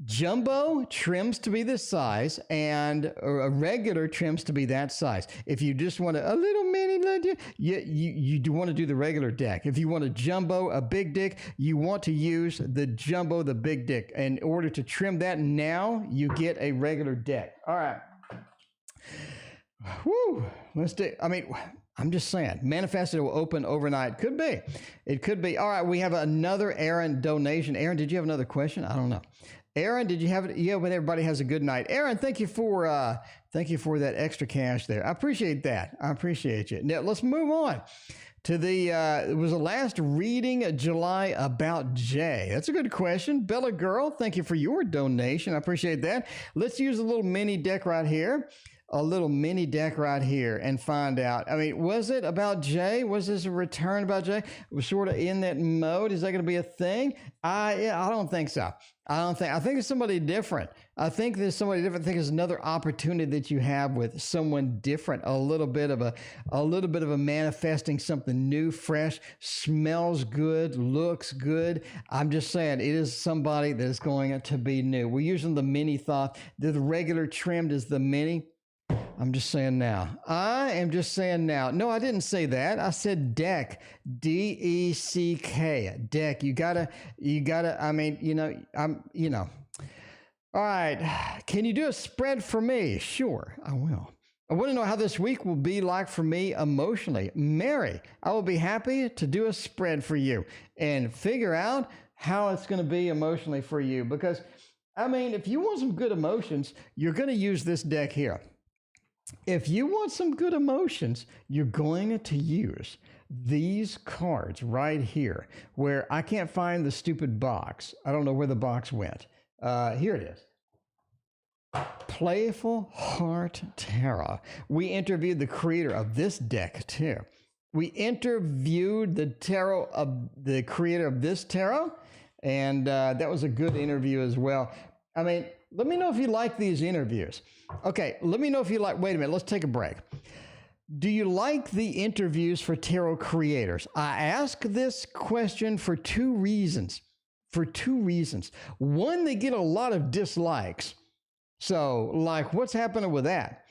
Jumbo trims to be this size and a regular trims to be that size. If you just want a little mini, you do want to do the regular deck. If you want a jumbo, a big dick, you want to use the jumbo, the big dick. In order to trim that now, you get a regular deck. All right. Woo. I'm just saying, manifested will open overnight. Could be. It could be. All right, we have another Aaron donation. Aaron, did you have another question? I don't know. Aaron, did you have it? Yeah, when everybody has a good night. Aaron, thank you for that extra cash there. I appreciate that. I appreciate you. Now, let's move on to the, it was the last reading of July about Jay. That's a good question. Bella Girl, thank you for your donation. I appreciate that. Let's use a little mini deck right here. A little mini deck right here and find out. I mean, was it about Jay? Was this a return about Jay? We're sort of in that mode. Is that going to be a thing? I don't think so. I think it's somebody different. I think there's somebody different. I think it's another opportunity that you have with someone different. A little bit of a manifesting something new, fresh, smells good, looks good. I'm just saying it is somebody that is going to be new. We're using the mini thought. The regular trimmed is the mini. I'm just saying now. I am just saying now. No, I didn't say that. I said deck. D-E-C-K. Deck. You gotta, I mean, All right. Can you do a spread for me? Sure, I will. I want to know how this week will be like for me emotionally. Mary, I will be happy to do a spread for you and figure out how it's going to be emotionally for you. Because, I mean, if you want some good emotions, you're going to use this deck here. If you want some good emotions, you're going to use these cards right here, where I can't find the stupid box. I don't know where the box went. Here it is. Playful Heart Tarot. We interviewed the creator of this deck too. We interviewed the creator of this tarot, and that was a good interview as well. I mean, let me know if you like these interviews. Okay, let me know if you like, wait a minute, let's take a break. Do you like the interviews for tarot creators? I ask this question for two reasons. One, they get a lot of dislikes. So, like, what's happening with that?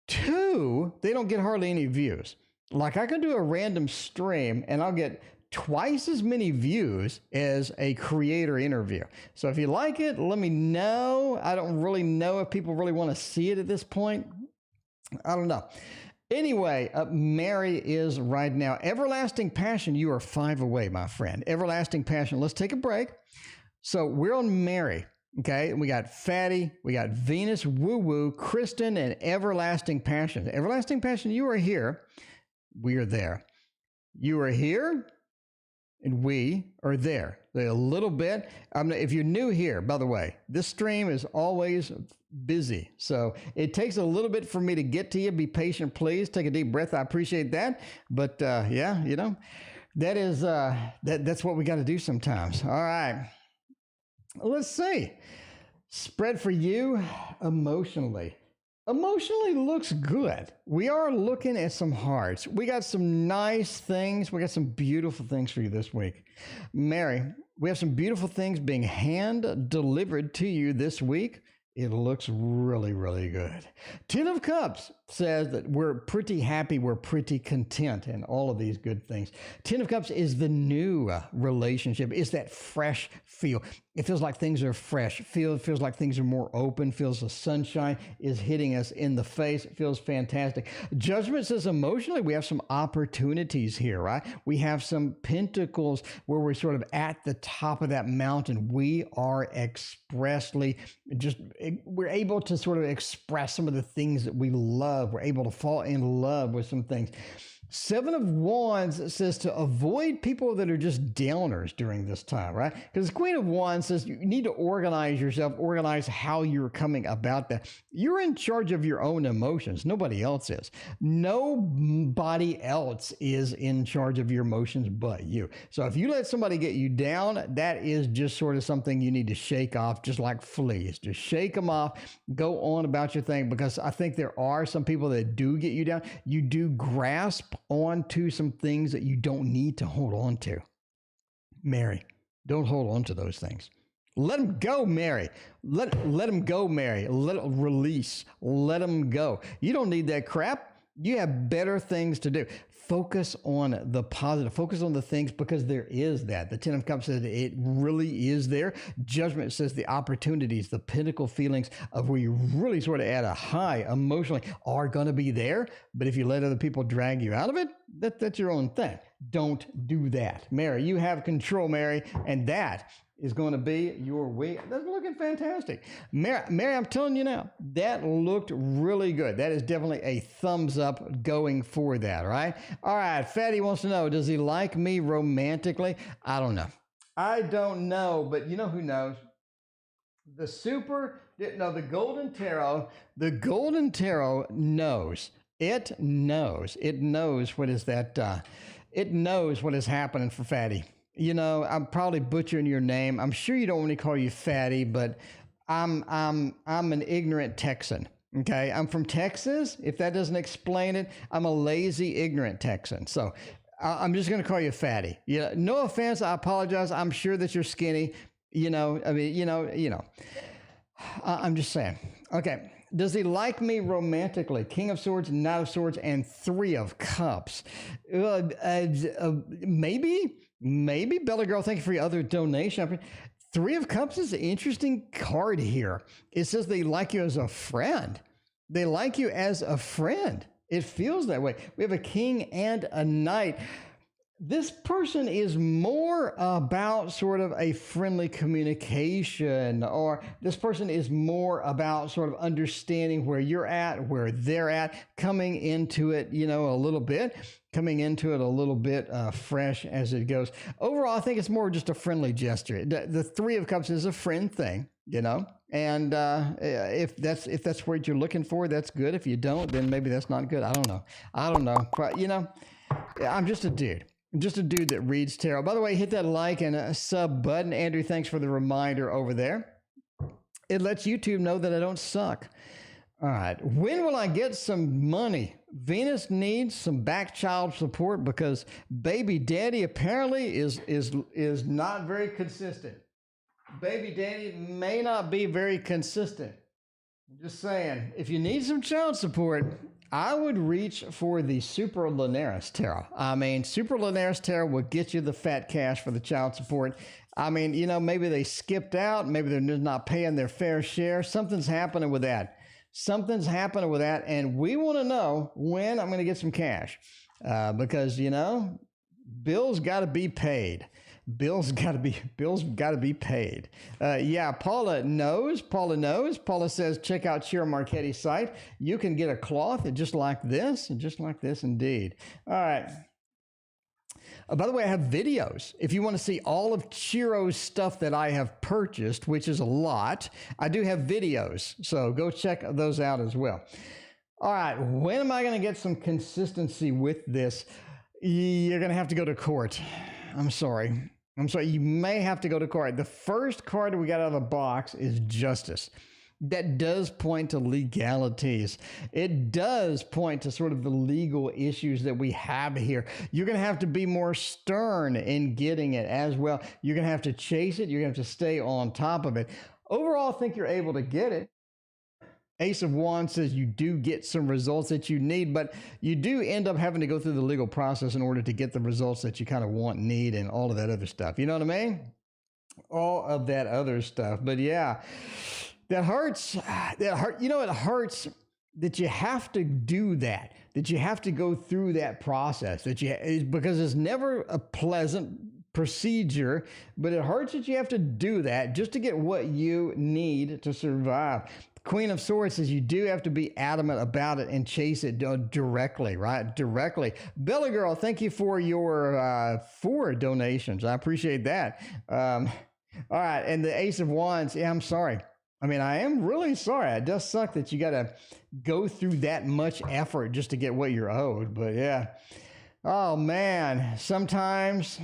Two, they don't get hardly any views. Like, I can do a random stream and I'll get twice as many views as a creator interview. So if you like it, let me know. I don't really know if people really want to see it at this point. I don't know. Anyway, Mary is right now. Everlasting Passion, you are 5 away, my friend. Everlasting Passion. Let's take a break. So we're on Mary. Okay, we got Fatty, we got Venus, Woo Woo, Kristen, and Everlasting Passion. Everlasting Passion, you are here. We are there. You are here, and we are there. A little bit. If you're new here, by the way, this stream is always busy. So it takes a little bit for me to get to you. Be patient, please. Take a deep breath. I appreciate that. But yeah, you know, that is that's what we got to do sometimes. All right. Let's see. Spread for you emotionally. Emotionally looks good. We are looking at some hearts. We got some nice things. We got some beautiful things for you this week. Mary, we have some beautiful things being hand delivered to you this week. It looks really, really good. Ten of Cups says that we're pretty happy, we're pretty content, and all of these good things. Ten of Cups is the new relationship. It's that fresh feel. It feels like things are fresh. Feels like things are more open. Feels the sunshine is hitting us in the face. It feels fantastic. Judgment says emotionally we have some opportunities here, right? We have some pentacles where we're sort of at the top of that mountain. We are expressly we're able to sort of express some of the things that we love. We're able to fall in love with some things. Seven of Wands says to avoid people that are just downers during this time, right? Because the Queen of Wands says you need to organize yourself, organize how you're coming about that. You're in charge of your own emotions. Nobody else is. Nobody else is in charge of your emotions but you. So if you let somebody get you down, that is just sort of something you need to shake off, just like fleas. Just shake them off, go on about your thing, because I think there are some people that do get you down. You do grasp on to some things that you don't need to hold on to. Mary, don't hold on to those things. Let them go, Mary. Let them go, Mary. Let it release. Let them go. You don't need that crap. You have better things to do. Focus on the positive. Focus on the things, because there is that. The Ten of Cups says it really is there. Judgment says the opportunities, the pinnacle feelings of where you really sort of at a high emotionally are going to be there. But if you let other people drag you out of it, that's your own thing. Don't do that. Mary, you have control, Mary, and that is going to be your week. That's looking fantastic. Mary, I'm telling you now, that looked really good. That is definitely a thumbs up going for that, all right? All right, Fatty wants to know, does he like me romantically? I don't know. I don't know, but you know who knows? The Golden Tarot knows. It knows. It knows what is that. It knows what is happening for Fatty. You know, I'm probably butchering your name. I'm sure you don't want me to call you Fatty, but I'm an ignorant Texan. Okay, I'm from Texas. If that doesn't explain it, I'm a lazy, ignorant Texan. So I'm just going to call you Fatty. You know, no offense. I apologize. I'm sure that you're skinny. You know, I mean, you know. I'm just saying. Okay. Does he like me romantically? King of Swords, Knight of Swords, and Three of Cups. Maybe. Bella Girl, thank you for your other donation. Three of Cups is an interesting card here. It says they like you as a friend. They like you as a friend. It feels that way. We have a king and a knight. This person is more about sort of a friendly communication, or this person is more about sort of understanding where you're at, where they're at, coming into it, you know, a little bit fresh as it goes. Overall, I think it's more just a friendly gesture. The Three of Cups is a friend thing, you know, and if that's what you're looking for, that's good. If you don't, then maybe that's not good. I don't know, but you know, I'm just a dude. Just a dude that reads tarot. By the way, hit that like and a sub button. Andrew, thanks for the reminder over there. It lets YouTube know that I don't suck. All right. When will I get some money? Venus needs some back child support because baby daddy apparently is not very consistent. Baby daddy may not be very consistent. I'm just saying, if you need some child support, I would reach for the Super Linares Tarot. I mean, Super Linares Tarot will get you the fat cash for the child support. I mean, you know, maybe they skipped out. Maybe they're just not paying their fair share. Something's happening with that. And we want to know when I'm going to get some cash because, you know, bills got to be paid. Bills got to be paid. Yeah, Paula knows. Paula says, check out Chiara Marchetti's site. You can get a cloth just like this indeed. All right. By the way, I have videos. If you want to see all of Chiro's stuff that I have purchased, which is a lot, I do have videos. So go check those out as well. All right. When am I going to get some consistency with this? You're going to have to go to court. I'm sorry. You may have to go to court. The first card we got out of the box is Justice. That does point to legalities. It does point to sort of the legal issues that we have here. You're going to have to be more stern in getting it as well. You're going to have to chase it. You're going to have to stay on top of it. Overall, I think you're able to get it. Ace of Wands says you do get some results that you need, but you do end up having to go through the legal process in order to get the results that you kind of want, need, and all of that other stuff. You know what I mean? All of that other stuff. But yeah, that hurts. You know, it hurts that you have to do that you have to go through that process, because it's never a pleasant procedure, but it hurts that you have to do that just to get what you need to survive. Queen of Swords says you do have to be adamant about it and chase it directly, right? Directly. Bella Girl, thank you for your 4 donations. I appreciate that. All right. And the Ace of Wands, yeah, I'm sorry. I mean, I am really sorry. It does suck that you got to go through that much effort just to get what you're owed. But yeah. Oh, man. Sometimes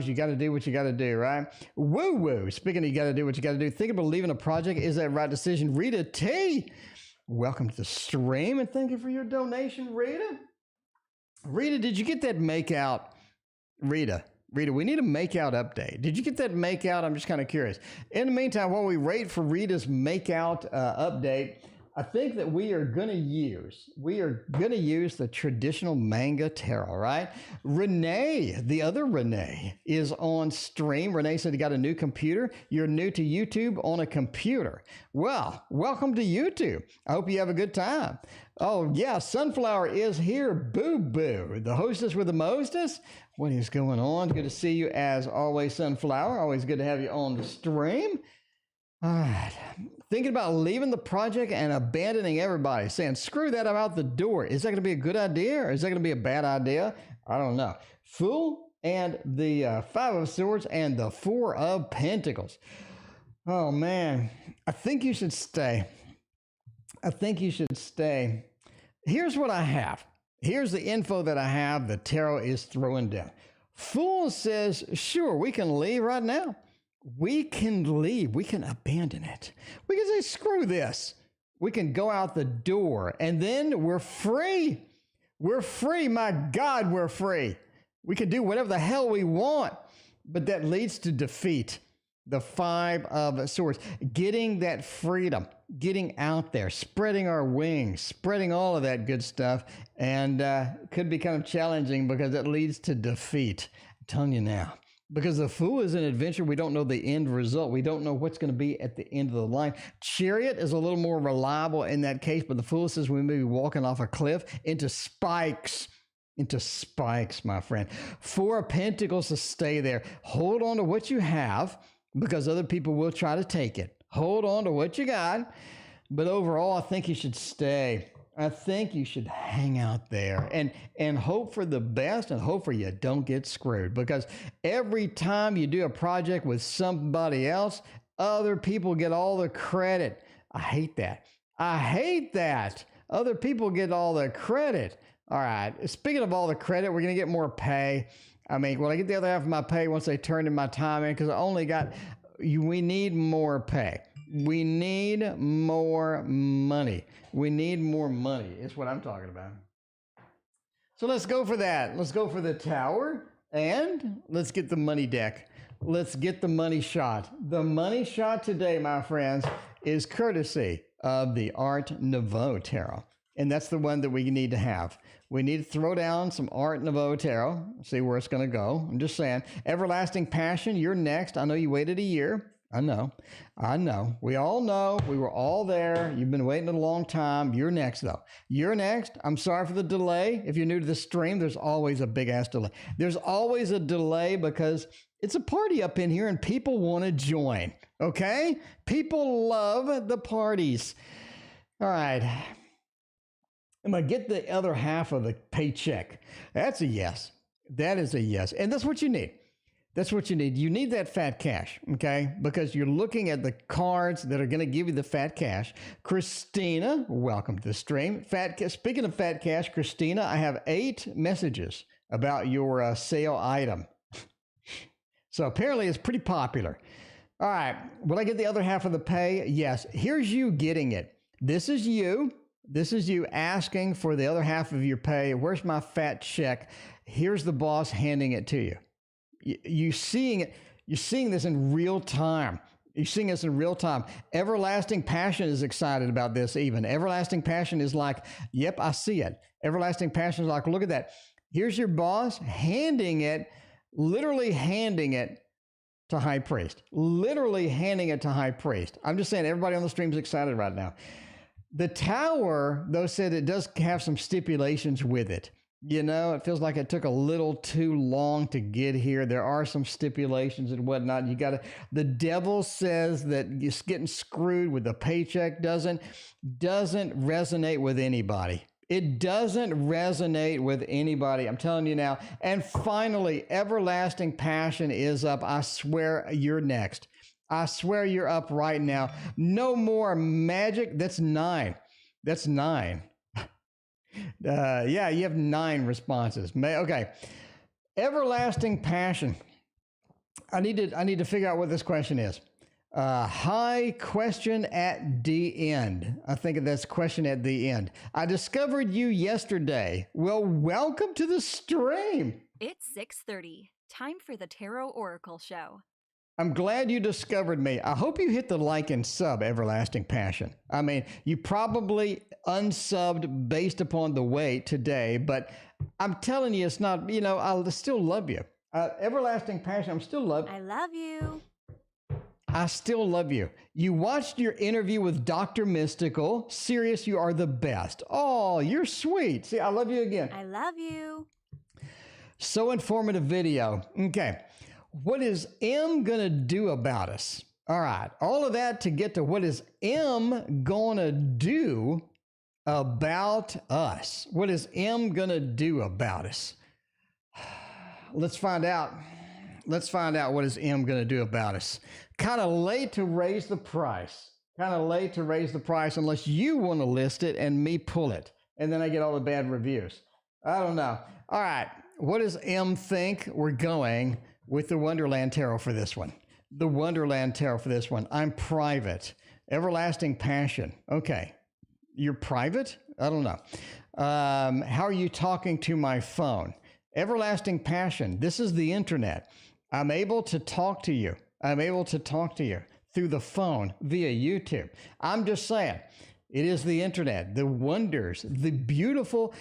you got to do what you got to do, right? Woo-woo. Speaking of you got to do what you got to do, think about leaving a project. Is that the right decision? Rita T, welcome to the stream, and thank you for your donation, Rita. Rita, did you get that makeout? Rita, we need a makeout update. Did you get that makeout? I'm just kind of curious. In the meantime, while we wait for Rita's makeout update, I think that we are going to use the traditional manga tarot, right? Renee, the other Renee, is on stream. Renee said he got a new computer. You're new to YouTube on a computer. Well, welcome to YouTube. I hope you have a good time. Oh, yeah, Sunflower is here. Boo-boo, the hostess with the mostest. What is going on? Good to see you as always, Sunflower. Always good to have you on the stream. All right. Thinking about leaving the project and abandoning everybody, saying, screw that, I'm out the door. Is that going to be a good idea or is that going to be a bad idea? I don't know. Fool and the Five of Swords and the Four of Pentacles. Oh, man. I think you should stay. I think you should stay. Here's what I have. Here's the info that I have the tarot is throwing down. Fool says, sure, we can leave right now. We can leave. We can abandon it. We can say, screw this. We can go out the door and then we're free. We're free. My God, we're free. We can do whatever the hell we want, but that leads to defeat. The Five of Swords, getting that freedom, getting out there, spreading our wings, spreading all of that good stuff, and could be kind of challenging because it leads to defeat. I'm telling you now. Because the Fool is an adventure. We don't know the end result. We don't know what's going to be at the end of the line. Chariot is a little more reliable in that case, but the Fool says we may be walking off a cliff into spikes. Into spikes, my friend. Four of Pentacles to stay there. Hold on to what you have because other people will try to take it. Hold on to what you got. But overall, I think you should stay. I think you should hang out there and hope for the best and hope for you don't get screwed. Because every time you do a project with somebody else, other people get all the credit. I hate that. I hate that. Other people get all the credit. All right. Speaking of all the credit, we're going to get more pay. I mean, will I get the other half of my pay once they turn in my time in? Because I only got, we need more pay. We need more money. We need more money is what I'm talking about. So let's go for that. Let's go for the Tower and let's get the money deck. Let's get the money shot. The money shot today, my friends, is courtesy of the Art Nouveau Tarot. And that's the one that we need to have. We need to throw down some Art Nouveau Tarot, see where it's going to go. I'm just saying. Everlasting Passion, you're next. I know you waited a year. I know. We all know. We were all there. You've been waiting a long time. You're next, though. You're next. I'm sorry for the delay. If you're new to the stream, there's always a big-ass delay. There's always a delay because it's a party up in here and people want to join, okay? People love the parties. All right. Am I get the other half of the paycheck? That's a yes. That is a yes. And that's what you need. That's what you need. You need that fat cash, okay? Because you're looking at the cards that are going to give you the fat cash. Christina, welcome to the stream. Speaking of fat cash, Christina, I have 8 messages about your sale item. So apparently it's pretty popular. All right. Will I get the other half of the pay? Yes. Here's you getting it. This is you. This is you asking for the other half of your pay. Where's my fat check? Here's the boss handing it to you. You're seeing it. You're seeing this in real time. You're seeing this in real time. Everlasting Passion is excited about this even. Everlasting Passion is like, yep, I see it. Everlasting Passion is like, look at that. Here's your boss handing it, literally handing it to High Priest. Literally handing it to High Priest. I'm just saying everybody on the stream is excited right now. The Tower, though, said it does have some stipulations with it. You know, it feels like it took a little too long to get here. There are some stipulations and whatnot. You got to, the devil says that just getting screwed with the paycheck doesn't resonate with anybody. It doesn't resonate with anybody. I'm telling you now. And finally, Everlasting Passion is up. I swear you're next. I swear you're up right now. No more magic. That's 9. That's 9. Yeah, you have 9 responses. Okay. Everlasting Passion. I need to figure out what this question is. High question at the end. I think that's question at the end. I discovered you yesterday. Well, welcome to the stream.
It's 6:30. Time for the Tarot Oracle Show.
I'm glad you discovered me. I hope you hit the like and sub, Everlasting Passion. I mean, you probably unsubbed based upon the weight today, but I'm telling you, it's not, you know, I'll still love you. Everlasting Passion, I'm still love you.
I love you.
I still love you. You watched your interview with Dr. Mystical. Serious, you are the best. Oh, you're sweet. See, I love you again.
I love you.
So informative video. Okay. What is M going to do about us? All right. All of that to get to what is M gonna do about us? What is M gonna do about us? Let's find out. Let's find out what is M gonna do about us. Kind of late to raise the price. Kind of late to raise the price unless you want to list it and me pull it. And then I get all the bad reviews. I don't know. All right. What does M think we're going with the Wonderland Tarot for this one? The Wonderland Tarot for this one. I'm private. Everlasting passion. Okay. You're private? I don't know. How are you talking to my phone? Everlasting passion. This is the internet. I'm able to talk to you. I'm able to talk to you through the phone via YouTube. I'm just saying, it is the internet, the wonders, the beautiful,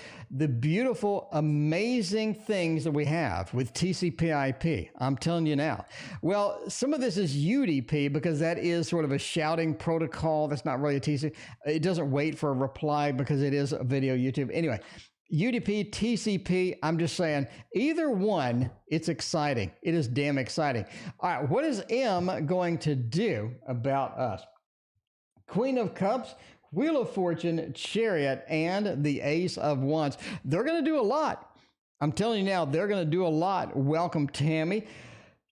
amazing things that we have with TCP/IP. I'm telling you now. Well, some of this is UDP because that is sort of a shouting protocol. That's not really a TCP. It doesn't wait for a reply because it is a video YouTube. Anyway, UDP, TCP, I'm just saying, either one, it's exciting. It is damn exciting. All right, what is M going to do about us? Queen of Cups, Wheel of Fortune, Chariot, and the Ace of Wands. They're going to do a lot. I'm telling you now, they're going to do a lot. Welcome, Tammy.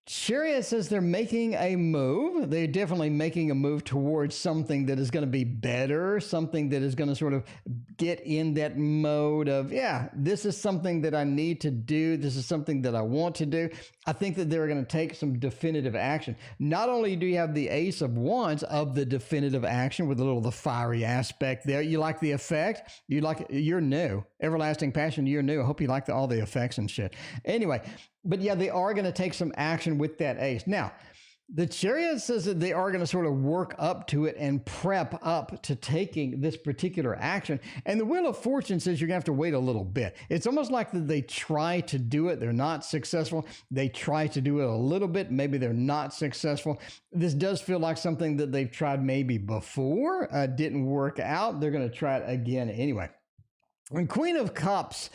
Chariot says they're making a move. They're definitely making a move towards something that is going to be better, something that is going to sort of get in that mode of, yeah, this is something that I need to do. This is something that I want to do. I think that they're going to take some definitive action. Not only do you have the Ace of Wands of the definitive action with a little of the fiery aspect there. You like the effect? You like, you're new. Everlasting passion, you're new. I hope you like all the effects and shit. Anyway, but yeah, they are going to take some action with that ace. Now, the Chariot says that they are going to sort of work up to it and prep up to taking this particular action. And the Wheel of Fortune says you're going to have to wait a little bit. It's almost like that they try to do it. They're not successful. They try to do it a little bit. Maybe they're not successful. This does feel like something that they've tried maybe before, didn't work out. They're going to try it again anyway. And Queen of Cups,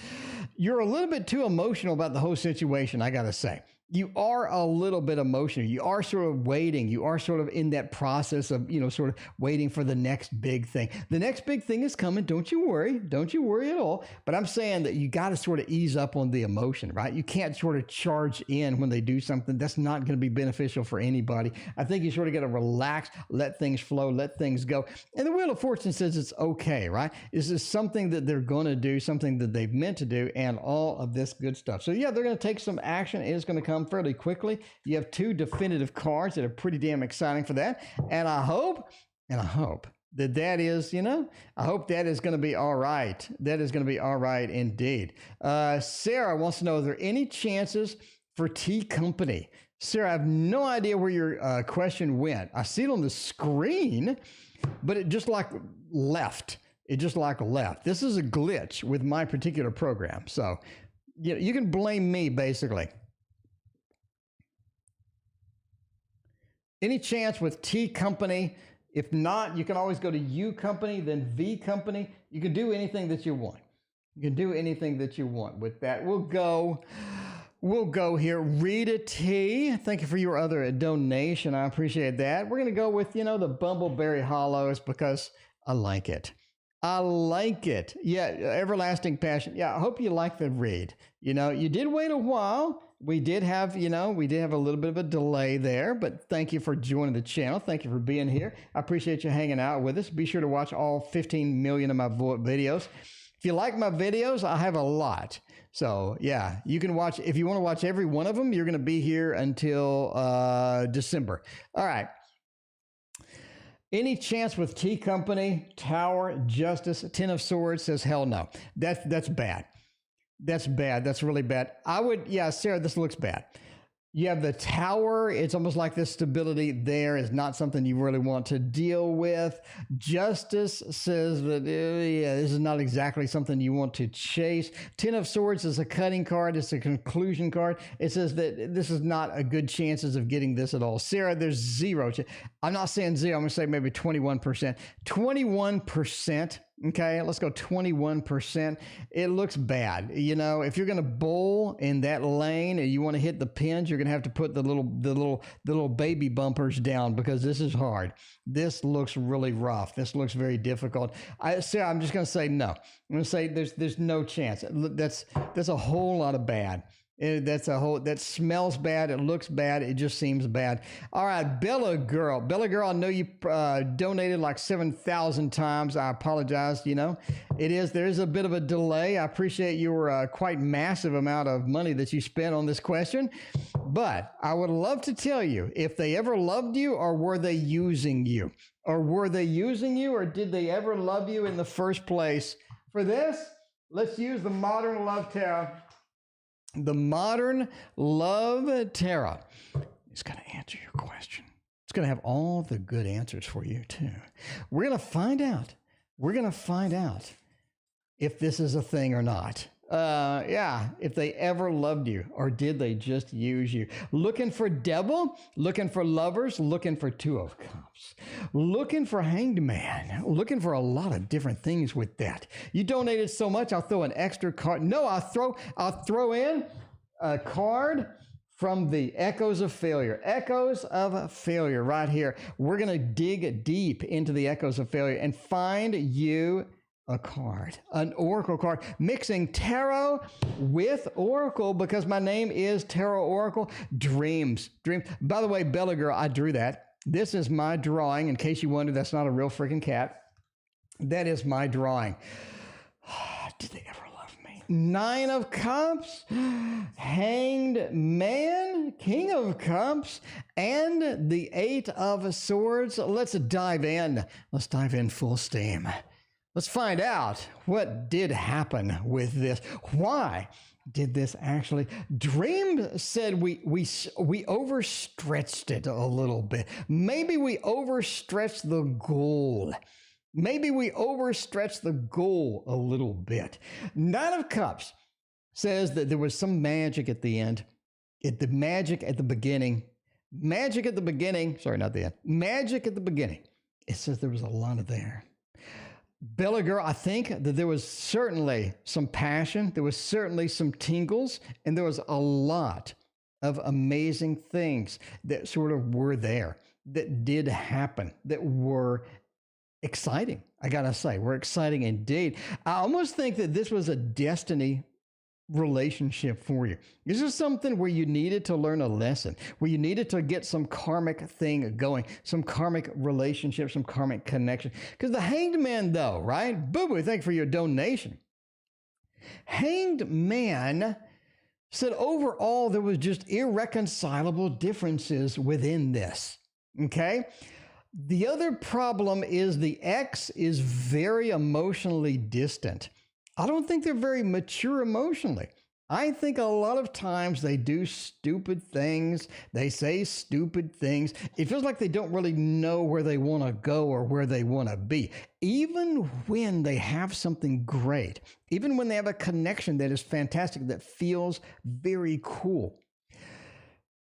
you're a little bit too emotional about the whole situation, I got to say. You are a little bit emotional. You are sort of waiting. You are sort of in that process of, sort of waiting for the next big thing. The next big thing is coming. Don't you worry. Don't you worry at all. But I'm saying that you got to sort of ease up on the emotion, right? You can't sort of charge in when they do something. That's not going to be beneficial for anybody. I think you sort of got to relax, let things flow, let things go. And the Wheel of Fortune says it's okay, right? This is something that they're going to do, something that they've meant to do, and all of this good stuff. So yeah, they're going to take some action. It is going to come fairly quickly. You have two definitive cards that are pretty damn exciting for that. And I hope that is, I hope that is going to be all right. That is going to be all right indeed. Sarah wants to know, are there any chances for Tea Company? Sarah, I have no idea where your question went. I see it on the screen, but it just like left. It just like left. This is a glitch with my particular program. So you can blame me basically. Any chance with T Company? If not, you can always go to U Company, then V Company. You can do anything that you want. You can do anything that you want with that. We'll go here. Rita T, thank you for your other donation. I appreciate that. We're going to go with, the Bumbleberry Hollows because I like it. I like it. Yeah, Everlasting Passion. Yeah, I hope you like the read. You did wait a while. We did have a little bit of a delay there, but thank you for joining the channel. Thank you for being here. I appreciate you hanging out with us. Be sure to watch all 15 million of my videos. If you like my videos, I have a lot. So yeah, you can watch, if you want to watch every one of them, you're going to be here until December. All right. Any chance with Tea Company, Tower, Justice, Ten of Swords says, hell no. That's bad. That's bad. That's really bad. Sarah, this looks bad. You have the Tower. It's almost like the stability there is not something you really want to deal with. Justice says that, this is not exactly something you want to chase. Ten of Swords is a cutting card. It's a conclusion card. It says that this is not a good chances of getting this at all. Sarah, there's zero. I'm not saying zero. I'm going to say maybe 21%. 21%. Okay, let's go 21%. It looks bad. You know, if you're going to bowl in that lane and you want to hit the pins, you're going to have to put the little baby bumpers down because this is hard. This looks really rough. This looks very difficult. I'm just going to say no. I'm going to say there's no chance. That's a whole lot of bad. That smells bad. It looks bad. It just seems bad. All right, Bella Girl. Bella Girl, I know you donated like 7,000 times. I apologize. You know, there is a bit of a delay. I appreciate your quite massive amount of money that you spent on this question. But I would love to tell you if they ever loved you or were they using you? Or were they using you or did they ever love you in the first place? For this, let's use the Modern Love Tarot. The Modern Love Tarot is going to answer your question. It's going to have all the good answers for you, too. We're going to find out. We're going to find out if this is a thing or not. If they ever loved you or did they just use you. Looking for devil, looking for lovers, looking for Two of Cups, looking for Hanged Man, looking for a lot of different things with that. You donated so much, I'll throw an extra card. No, I'll throw in a card from the Echoes of Failure. Echoes of Failure right here. We're going to dig deep into the Echoes of Failure and find you a card, an oracle card, mixing tarot with oracle because my name is Tarot Oracle. Dreams. By the way, Bella Girl, I drew that. This is my drawing. In case you wonder, that's not a real freaking cat. That is my drawing. Did they ever love me? Nine of Cups, Hanged Man, King of Cups, and the Eight of Swords. Let's dive in. Let's dive in full steam. Let's find out what did happen with this. Why did this actually? Dream said we overstretched it a little bit. Maybe we overstretched the goal. Maybe we overstretched the goal a little bit. Nine of Cups says that there was some magic at the end. Magic at the beginning. Magic at the beginning. Sorry, not the end. Magic at the beginning. It says there was a lot of there. Bella Girl, I think that there was certainly some passion, there was certainly some tingles, and there was a lot of amazing things that sort of were there, that did happen, that were exciting. I gotta say, were exciting indeed. I almost think that this was a destiny relationship for you. This is something where you needed to learn a lesson, where you needed to get some karmic thing going, some karmic relationship, some karmic connection. Because the Hanged Man, though, right? Boo Boo, thank you for your donation. Hanged Man said overall there was just irreconcilable differences within this. Okay? The other problem is the ex is very emotionally distant. I don't think they're very mature emotionally. I think a lot of times they do stupid things. They say stupid things. It feels like they don't really know where they want to go or where they want to be. Even when they have something great, even when they have a connection that is fantastic, that feels very cool,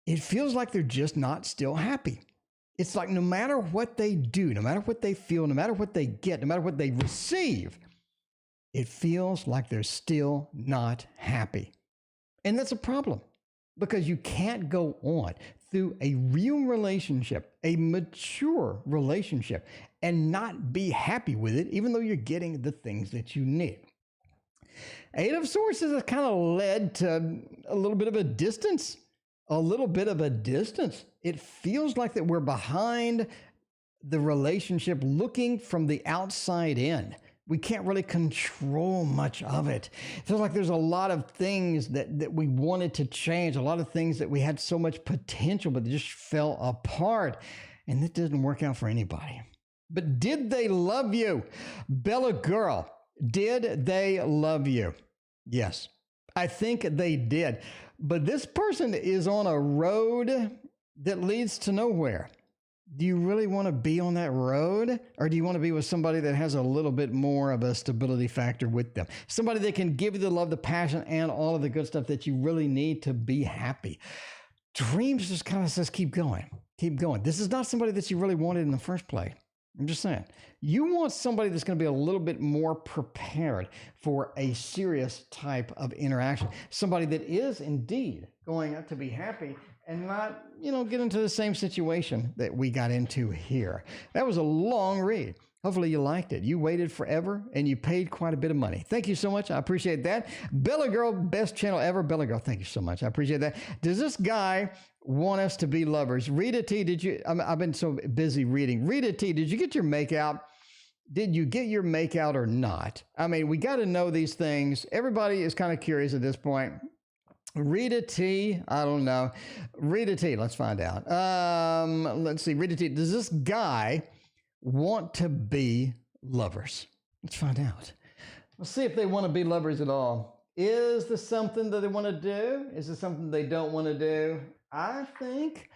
it feels like they're just not still happy. It's like no matter what they do, no matter what they feel, no matter what they get, no matter what they receive, it feels like they're still not happy. And that's a problem because you can't go on through a real relationship, a mature relationship, and not be happy with it, even though you're getting the things that you need. Eight of Swords has kind of led to a little bit of a distance, It feels like that we're behind the relationship looking from the outside in. We can't really control much of it. It feels like there's a lot of things that we wanted to change, a lot of things that we had so much potential, but they just fell apart. And it didn't work out for anybody. But did they love you? Bella Girl, did they love you? Yes, I think they did. But this person is on a road that leads to nowhere. Do you really want to be on that road? Or do you want to be with somebody that has a little bit more of a stability factor with them? Somebody that can give you the love, the passion, and all of the good stuff that you really need to be happy. Dreams just kind of says, keep going, keep going. This is not somebody that you really wanted in the first place. I'm just saying. You want somebody that's going to be a little bit more prepared for a serious type of interaction. Somebody that is indeed going to be happy and not, get into the same situation that we got into here. That was a long read. Hopefully you liked it. You waited forever and you paid quite a bit of money. Thank you so much. I appreciate that. Bella Girl, best channel ever. Bella Girl, thank you so much. I appreciate that. Does this guy want us to be lovers? Rita T, did you? I've been so busy reading. Rita T, did you get your makeout? Did you get your makeout or not? I mean, we got to know these things. Everybody is kind of curious at this point. Rita T, I don't know. Rita T, let's find out. Let's see. Rita T, does this guy want to be lovers? Let's find out. Let's see if they want to be lovers at all. Is this something that they want to do? Is this something they don't want to do? I think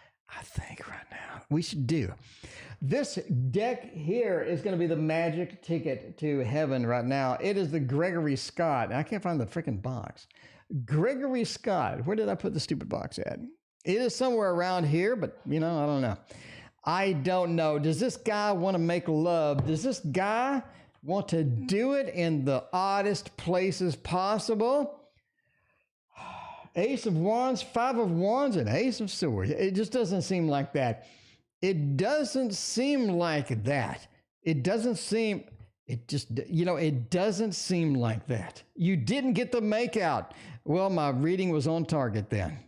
right now we should do. This deck here is going to be the magic ticket to heaven right now. It is the Gregory Scott. I can't find the freaking box. Gregory Scott. Where did I put the stupid box at? It is somewhere around here, but I don't know. I don't know. Does this guy want to make love? Does this guy want to do it in the oddest places possible? Ace of Wands, Five of Wands, and Ace of Swords. It just doesn't seem like that. It doesn't seem like that. It doesn't seem like that. You didn't get the makeout. Well, my reading was on target then.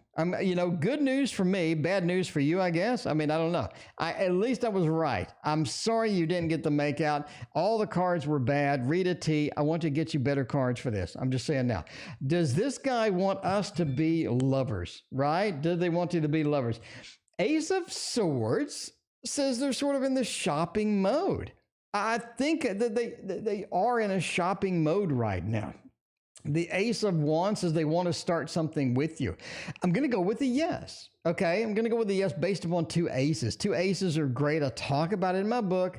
Good news for me, bad news for you, I guess. I don't know. At least I was right. I'm sorry you didn't get the makeout. All the cards were bad. Rita T, I want to get you better cards for this. I'm just saying now. Does this guy want us to be lovers, right? Do they want you to be lovers? Ace of Swords says they're sort of in the shopping mode. I think that they are in a shopping mode right now. The Ace of Wands says they want to start something with you. I'm going to go with a yes. Okay, I'm going to go with a yes based upon two aces. Two aces are great. I talk about it in my book.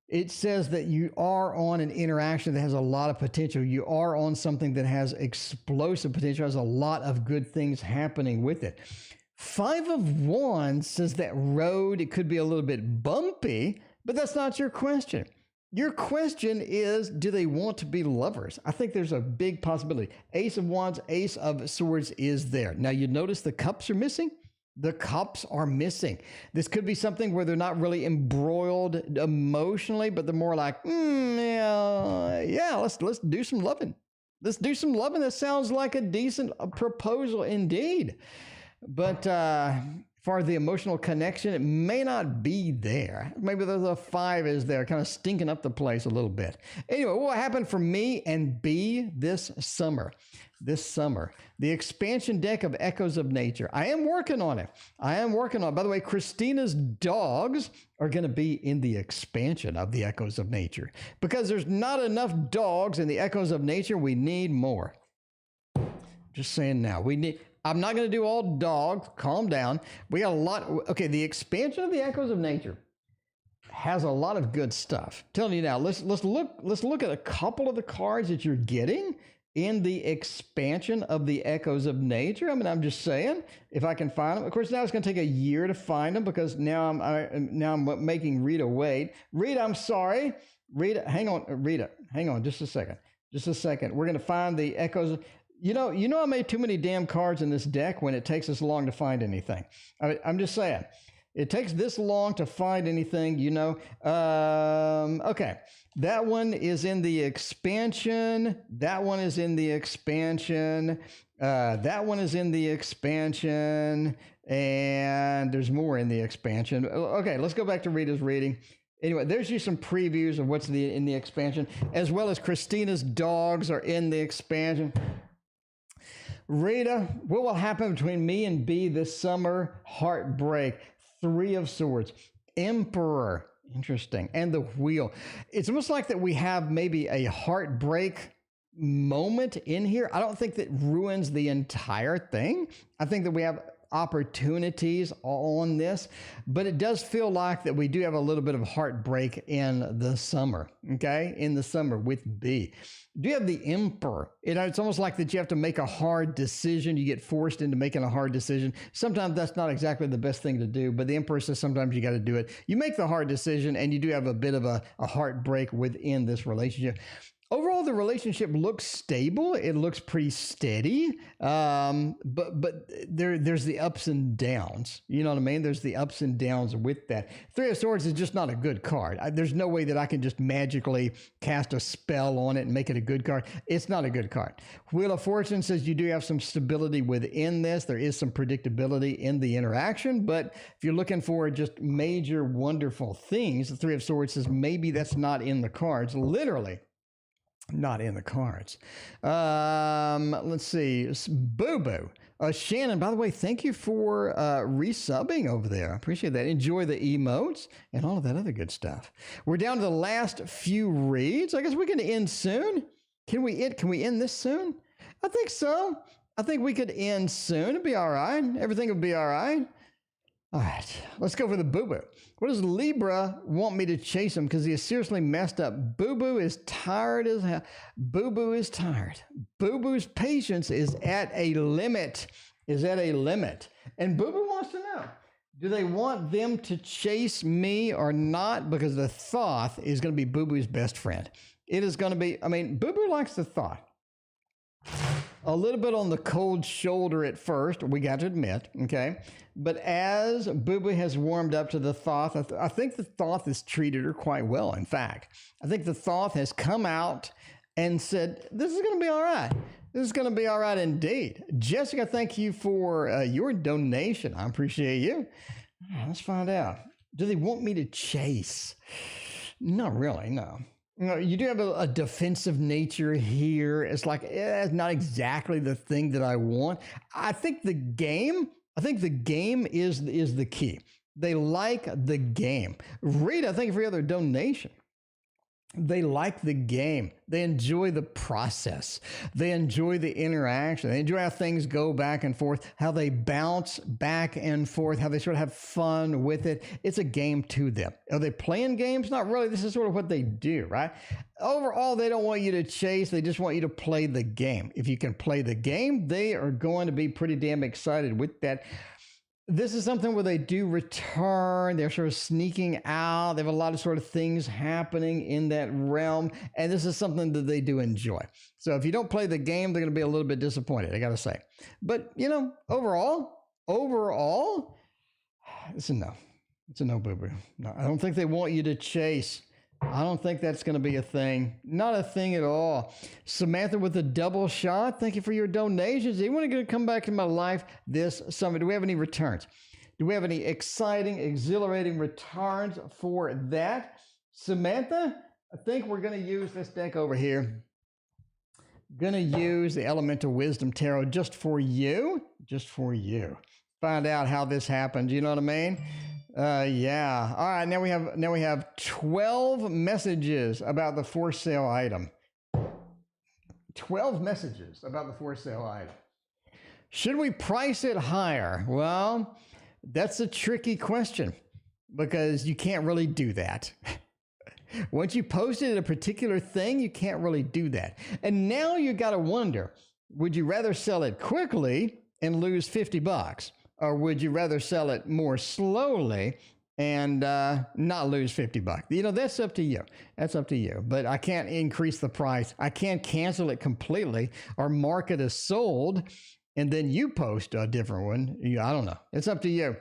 It says that you are on an interaction that has a lot of potential. You are on something that has explosive potential, has a lot of good things happening with it. Five of Wands says that road, it could be a little bit bumpy, but that's not your question. Your question is, do they want to be lovers? I think there's a big possibility. Ace of Wands, Ace of Swords is there. Now, you notice the cups are missing? The cups are missing. This could be something where they're not really embroiled emotionally, but they're more like, let's do some loving. Let's do some loving. That sounds like a decent proposal indeed. But for the emotional connection, it may not be there. Maybe the five is there, kind of stinking up the place a little bit. Anyway, what happened for me and B this summer? The expansion deck of Echoes of Nature. I am working on it. By the way, Christina's dogs are going to be in the expansion of the Echoes of Nature. Because there's not enough dogs in the Echoes of Nature, we need more. Just saying now. I'm not going to do all dogs. Calm down. We got a lot. Okay, the expansion of the Echoes of Nature has a lot of good stuff. I'm telling you now, let's look at a couple of the cards that you're getting in the expansion of the Echoes of Nature. I'm just saying, if I can find them. Of course, now it's going to take a year to find them because now I'm making Rita wait. Rita, I'm sorry. Rita, hang on just a second. We're going to find the Echoes of... You know, I made too many damn cards in this deck when it takes this long to find anything. I'm just saying, it takes this long to find anything, Okay, that one is in the expansion. That one is in the expansion. That one is in the expansion. And there's more in the expansion. Okay, let's go back to Rita's reading. Anyway, there's just some previews of what's in the expansion, as well as Christina's dogs are in the expansion. Rita, what will happen between me and B this summer? Heartbreak. Three of Swords. Emperor. Interesting. And the Wheel. It's almost like that we have maybe a heartbreak moment in here. I don't think that ruins the entire thing. I think that we have opportunities on this, but it does feel like that we do have a little bit of heartbreak in the summer, okay? In the summer with B. Do you have the Emperor? It's almost like that you have to make a hard decision. You get forced into making a hard decision. Sometimes that's not exactly the best thing to do, but the Emperor says sometimes you got to do it. You make the hard decision, and you do have a bit of a heartbreak within this relationship. Overall, the relationship looks stable. It looks pretty steady, but there's the ups and downs. You know what I mean? There's the ups and downs with that. Three of Swords is just not a good card. There's no way that I can just magically cast a spell on it and make it a good card. It's not a good card. Wheel of Fortune says you do have some stability within this. There is some predictability in the interaction, but if you're looking for just major, wonderful things, the Three of Swords says maybe that's not in the cards, literally. Not in the cards. Let's see. Boo Boo. Shannon, by the way, thank you for resubbing over there. I appreciate that. Enjoy the emotes and all of that other good stuff. We're down to the last few reads. I guess we can end soon. Can we end this soon? I think so. I think we could end soon. It'll be all right. Everything will be all right. All right, let's go for the Boo Boo. What does Libra want me to chase him? Because he is seriously messed up. Boo Boo is tired as hell. Boo Boo is tired. Boo Boo's patience is at a limit. And Boo Boo wants to know, do they want them to chase me or not? Because the Thoth is going to be Boo Boo's best friend. It is going to be, Boo Boo likes the Thoth. A little bit on the cold shoulder at first, we got to admit, okay? But as Boo Boo has warmed up to the Thoth, I think the Thoth has treated her quite well, in fact. I think the Thoth has come out and said, this is going to be all right. This is going to be all right indeed. Jessica, thank you for your donation. I appreciate you. All right, let's find out. Do they want me to chase? Not really, no. You know, you do have a defensive nature here. It's like, it's not exactly the thing that I want. I think the game is the key. They like the game. Rita, thank you for your other donation. They like the game. They enjoy the process. They enjoy the interaction. They enjoy how things go back and forth, how they bounce back and forth, how they sort of have fun with it. It's a game to them. Are they playing games? Not really. This is sort of what they do, right? Overall, they don't want you to chase. They just want you to play the game. If you can play the game, they are going to be pretty damn excited with that. This is something where they do return. They're sort of sneaking out. They have a lot of sort of things happening in that realm. And this is something that they do enjoy. So if you don't play the game, they're going to be a little bit disappointed, I got to say. But, you know, overall, it's a no. It's a no, Boo Boo. No, I don't think they want you to chase. I don't think that's going to be a thing. Not a thing at all. Samantha with a double shot. Thank you for your donations. Anyone going to come back in my life this summer? Do we have any returns? Do we have any exciting, exhilarating returns for that? Samantha, I think we're going to use this deck over here. Going to use the Elemental Wisdom Tarot just for you. Just for you. Find out how this happened. You know what I mean? Yeah. All right. Now we have 12 messages about the for sale item. 12 messages about the for sale item. Should we price it higher? Well, that's a tricky question because you can't really do that. Once you posted a particular thing, you can't really do that. And now you got to wonder, would you rather sell it quickly and lose $50? Or would you rather sell it more slowly and not lose $50? You know, that's up to you. That's up to you. But I can't increase the price. I can't cancel it completely or mark it as sold and then you post a different one. I don't know. It's up to you.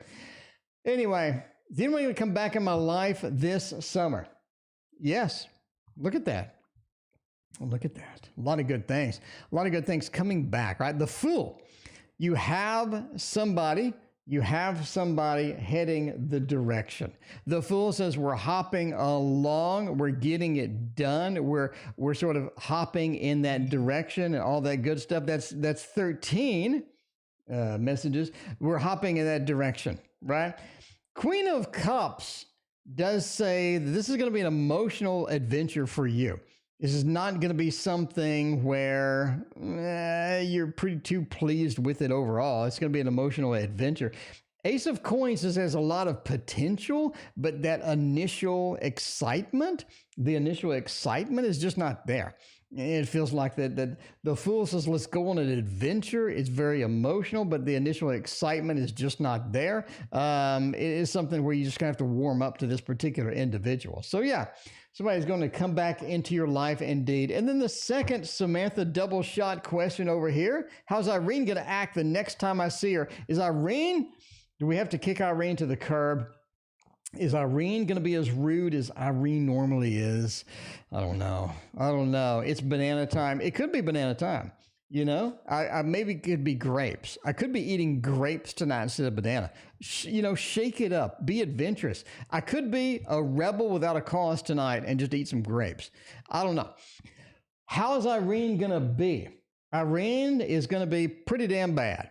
Anyway, is anyone going to come back in my life this summer? Yes. Look at that. Look at that. A lot of good things. A lot of good things coming back, right? The Fool. You have somebody heading the direction. The Fool says we're hopping along, we're getting it done, we're sort of hopping in that direction and all that good stuff. That's 13 messages. We're hopping in that direction, right? Queen of Cups does say that this is going to be an emotional adventure for you. This is not going to be something where you're pretty too pleased with it overall. It's going to be an emotional adventure. Ace of Coins has a lot of potential, but that initial excitement, is just not there. It feels like that the Fool says, let's go on an adventure. It's very emotional, but the initial excitement is just not there. It is something where you just kind of have to warm up to this particular individual. So yeah, somebody's going to come back into your life indeed. And then the second Samantha double shot question over here. How's Irene going to act the next time I see her? Do we have to kick Irene to the curb? Is Irene going to be as rude as Irene normally is? I don't know. It's banana time. It could be banana time. You know, I maybe could be grapes. I could be eating grapes tonight instead of banana. Shake it up. Be adventurous. I could be a rebel without a cause tonight and just eat some grapes. I don't know. How is Irene going to be? Irene is going to be pretty damn bad.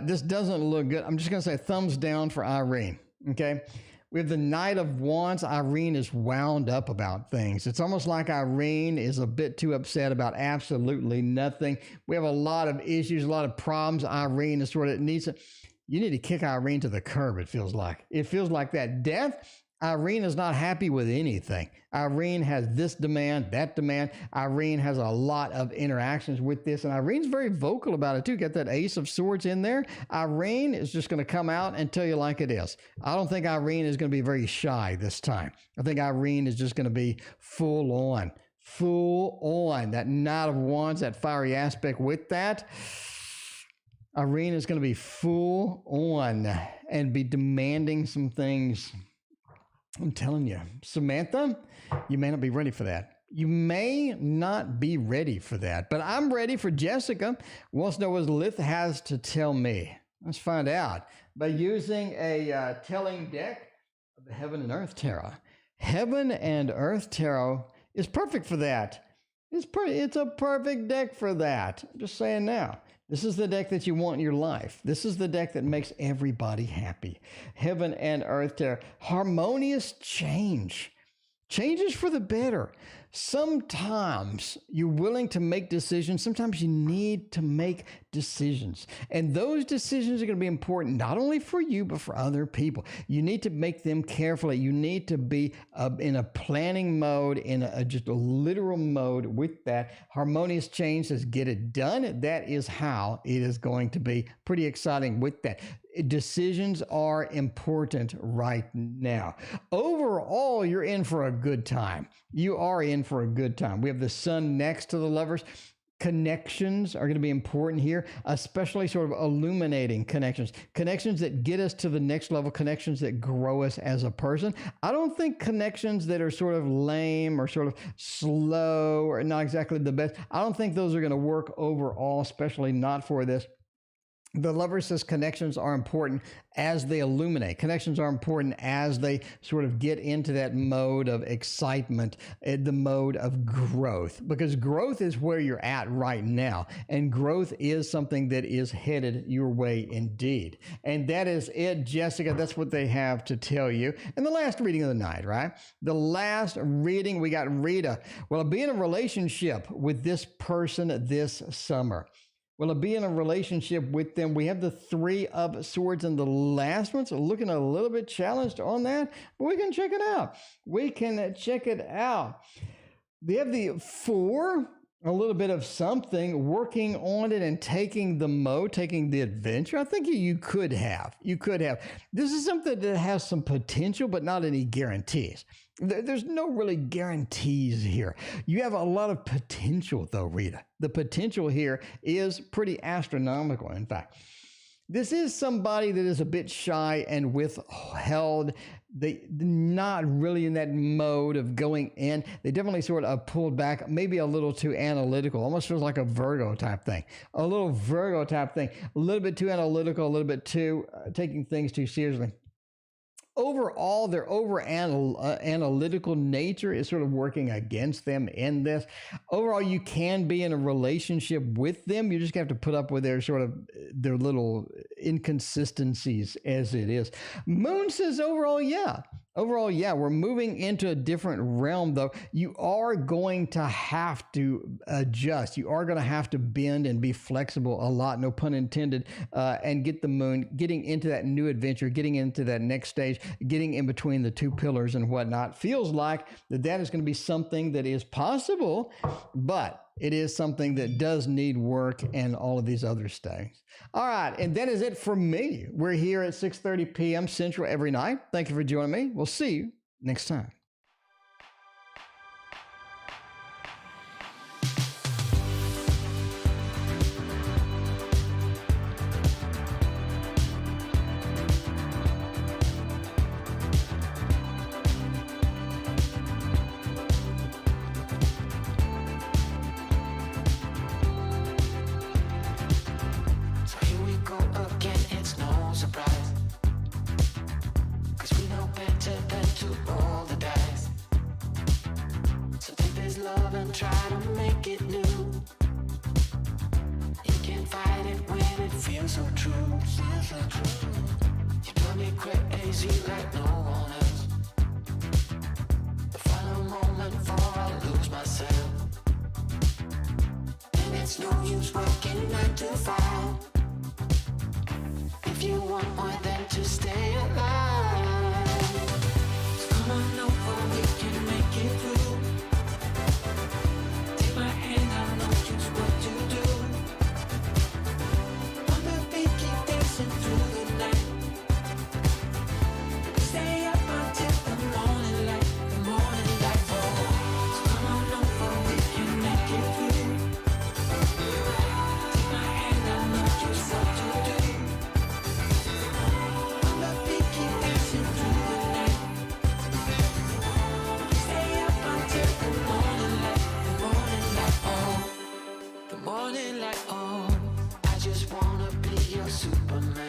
This doesn't look good. I'm just going to say thumbs down for Irene. Okay. We have the Knight of Wands. Irene is wound up about things. It's almost like Irene is a bit too upset about absolutely nothing. We have a lot of issues, a lot of problems. Irene is sort of you need to kick Irene to the curb, it feels like. It feels like that. Death, Irene is not happy with anything. Irene has this demand, that demand. Irene has a lot of interactions with this, and Irene's very vocal about it too. Got that Ace of Swords in there. Irene is just going to come out and tell you like it is. I don't think Irene is going to be very shy this time. I think Irene is just going to be full on. That Knight of Wands, that fiery aspect with that. Irene is going to be full on and be demanding some things. I'm telling you, Samantha, you may not be ready for that. You may not be ready for that, but I'm ready for Jessica. Wants to know what Lith has to tell me. Let's find out by using a telling deck of the Heaven and Earth Tarot. Heaven and Earth Tarot is perfect for that. It's a perfect deck for that. I'm just saying now. This is the deck that you want in your life. This is the deck that makes everybody happy. Heaven and Earth Tarot. Harmonious change. Changes for the better. Sometimes you're willing to make decisions. Sometimes you need to make decisions. And those decisions are going to be important, not only for you, but for other people. You need to make them carefully. You need to be in a planning mode, in just a literal mode with that. Harmonious change says get it done. That is how it is going to be. Pretty exciting with that. Decisions are important right now. Overall, you're in for a good time. You are in for a good time. We have the Sun next to the Lovers. Connections are going to be important here, especially sort of illuminating connections that get us to the next level, connections that grow us as a person. I don't think connections that are sort of lame or sort of slow or not exactly the best, I don't think those are going to work overall, especially not for this. The Lover says connections are important as they illuminate. Connections are important as they sort of get into that mode of excitement, the mode of growth, because growth is where you're at right now. And growth is something that is headed your way indeed. And that is it, Jessica. That's what they have to tell you. And the last reading of the night, right? The last reading, we got Rita. Will I be in a relationship with this person this summer? Will it be in a relationship with them? We have the Three of Swords and the last one's looking a little bit challenged on that, but we can check it out. They have the Four, a little bit of something, working on it and taking the adventure. I think you could have. This is something that has some potential, but not any guarantees. There's no really guarantees here. You have a lot of potential though, Rita. The potential here is pretty astronomical, in fact. This is somebody that is a bit shy and withheld. They're not really in that mode of going in. They definitely sort of pulled back, maybe a little too analytical. Almost feels like a Virgo type thing. A little bit too analytical, a little bit too taking things too seriously. Overall, their analytical nature is sort of working against them in this. Overall, you can be in a relationship with them. You just have to put up with their little inconsistencies as it is. Moon says overall, yeah. Overall, yeah, we're moving into a different realm, though. You are going to have to adjust. You are going to have to bend and be flexible a lot, no pun intended, and get the moon, getting into that new adventure, getting into that next stage, getting in between the two pillars and whatnot. Feels like that is going to be something that is possible, but it is something that does need work and all of these other things. All right, and that is it for me. We're here at 6:30 p.m. Central every night. Thank you for joining me. We'll see you next time.
So here we go again, it's no surprise, 'cause we know better than to roll the dice. So take this love and try to make it new. You can't fight it when it feels so true. You drive me crazy like no one else. The final moment before I lose myself. And it's no use working 9 to 5 if you want more than to stay alive. So come on over, we can make it through. Take my hand, I know just what to do. On the beat, keep dancing through the night. Stay up until the morning light, the morning light. Oh, so come on over, we can make it through. Take my hand, I know just what to do. On the beat, keep dancing through the night. Stay up until the morning light, the morning light. Oh, the morning light. Oh, I just wanna be your Superman.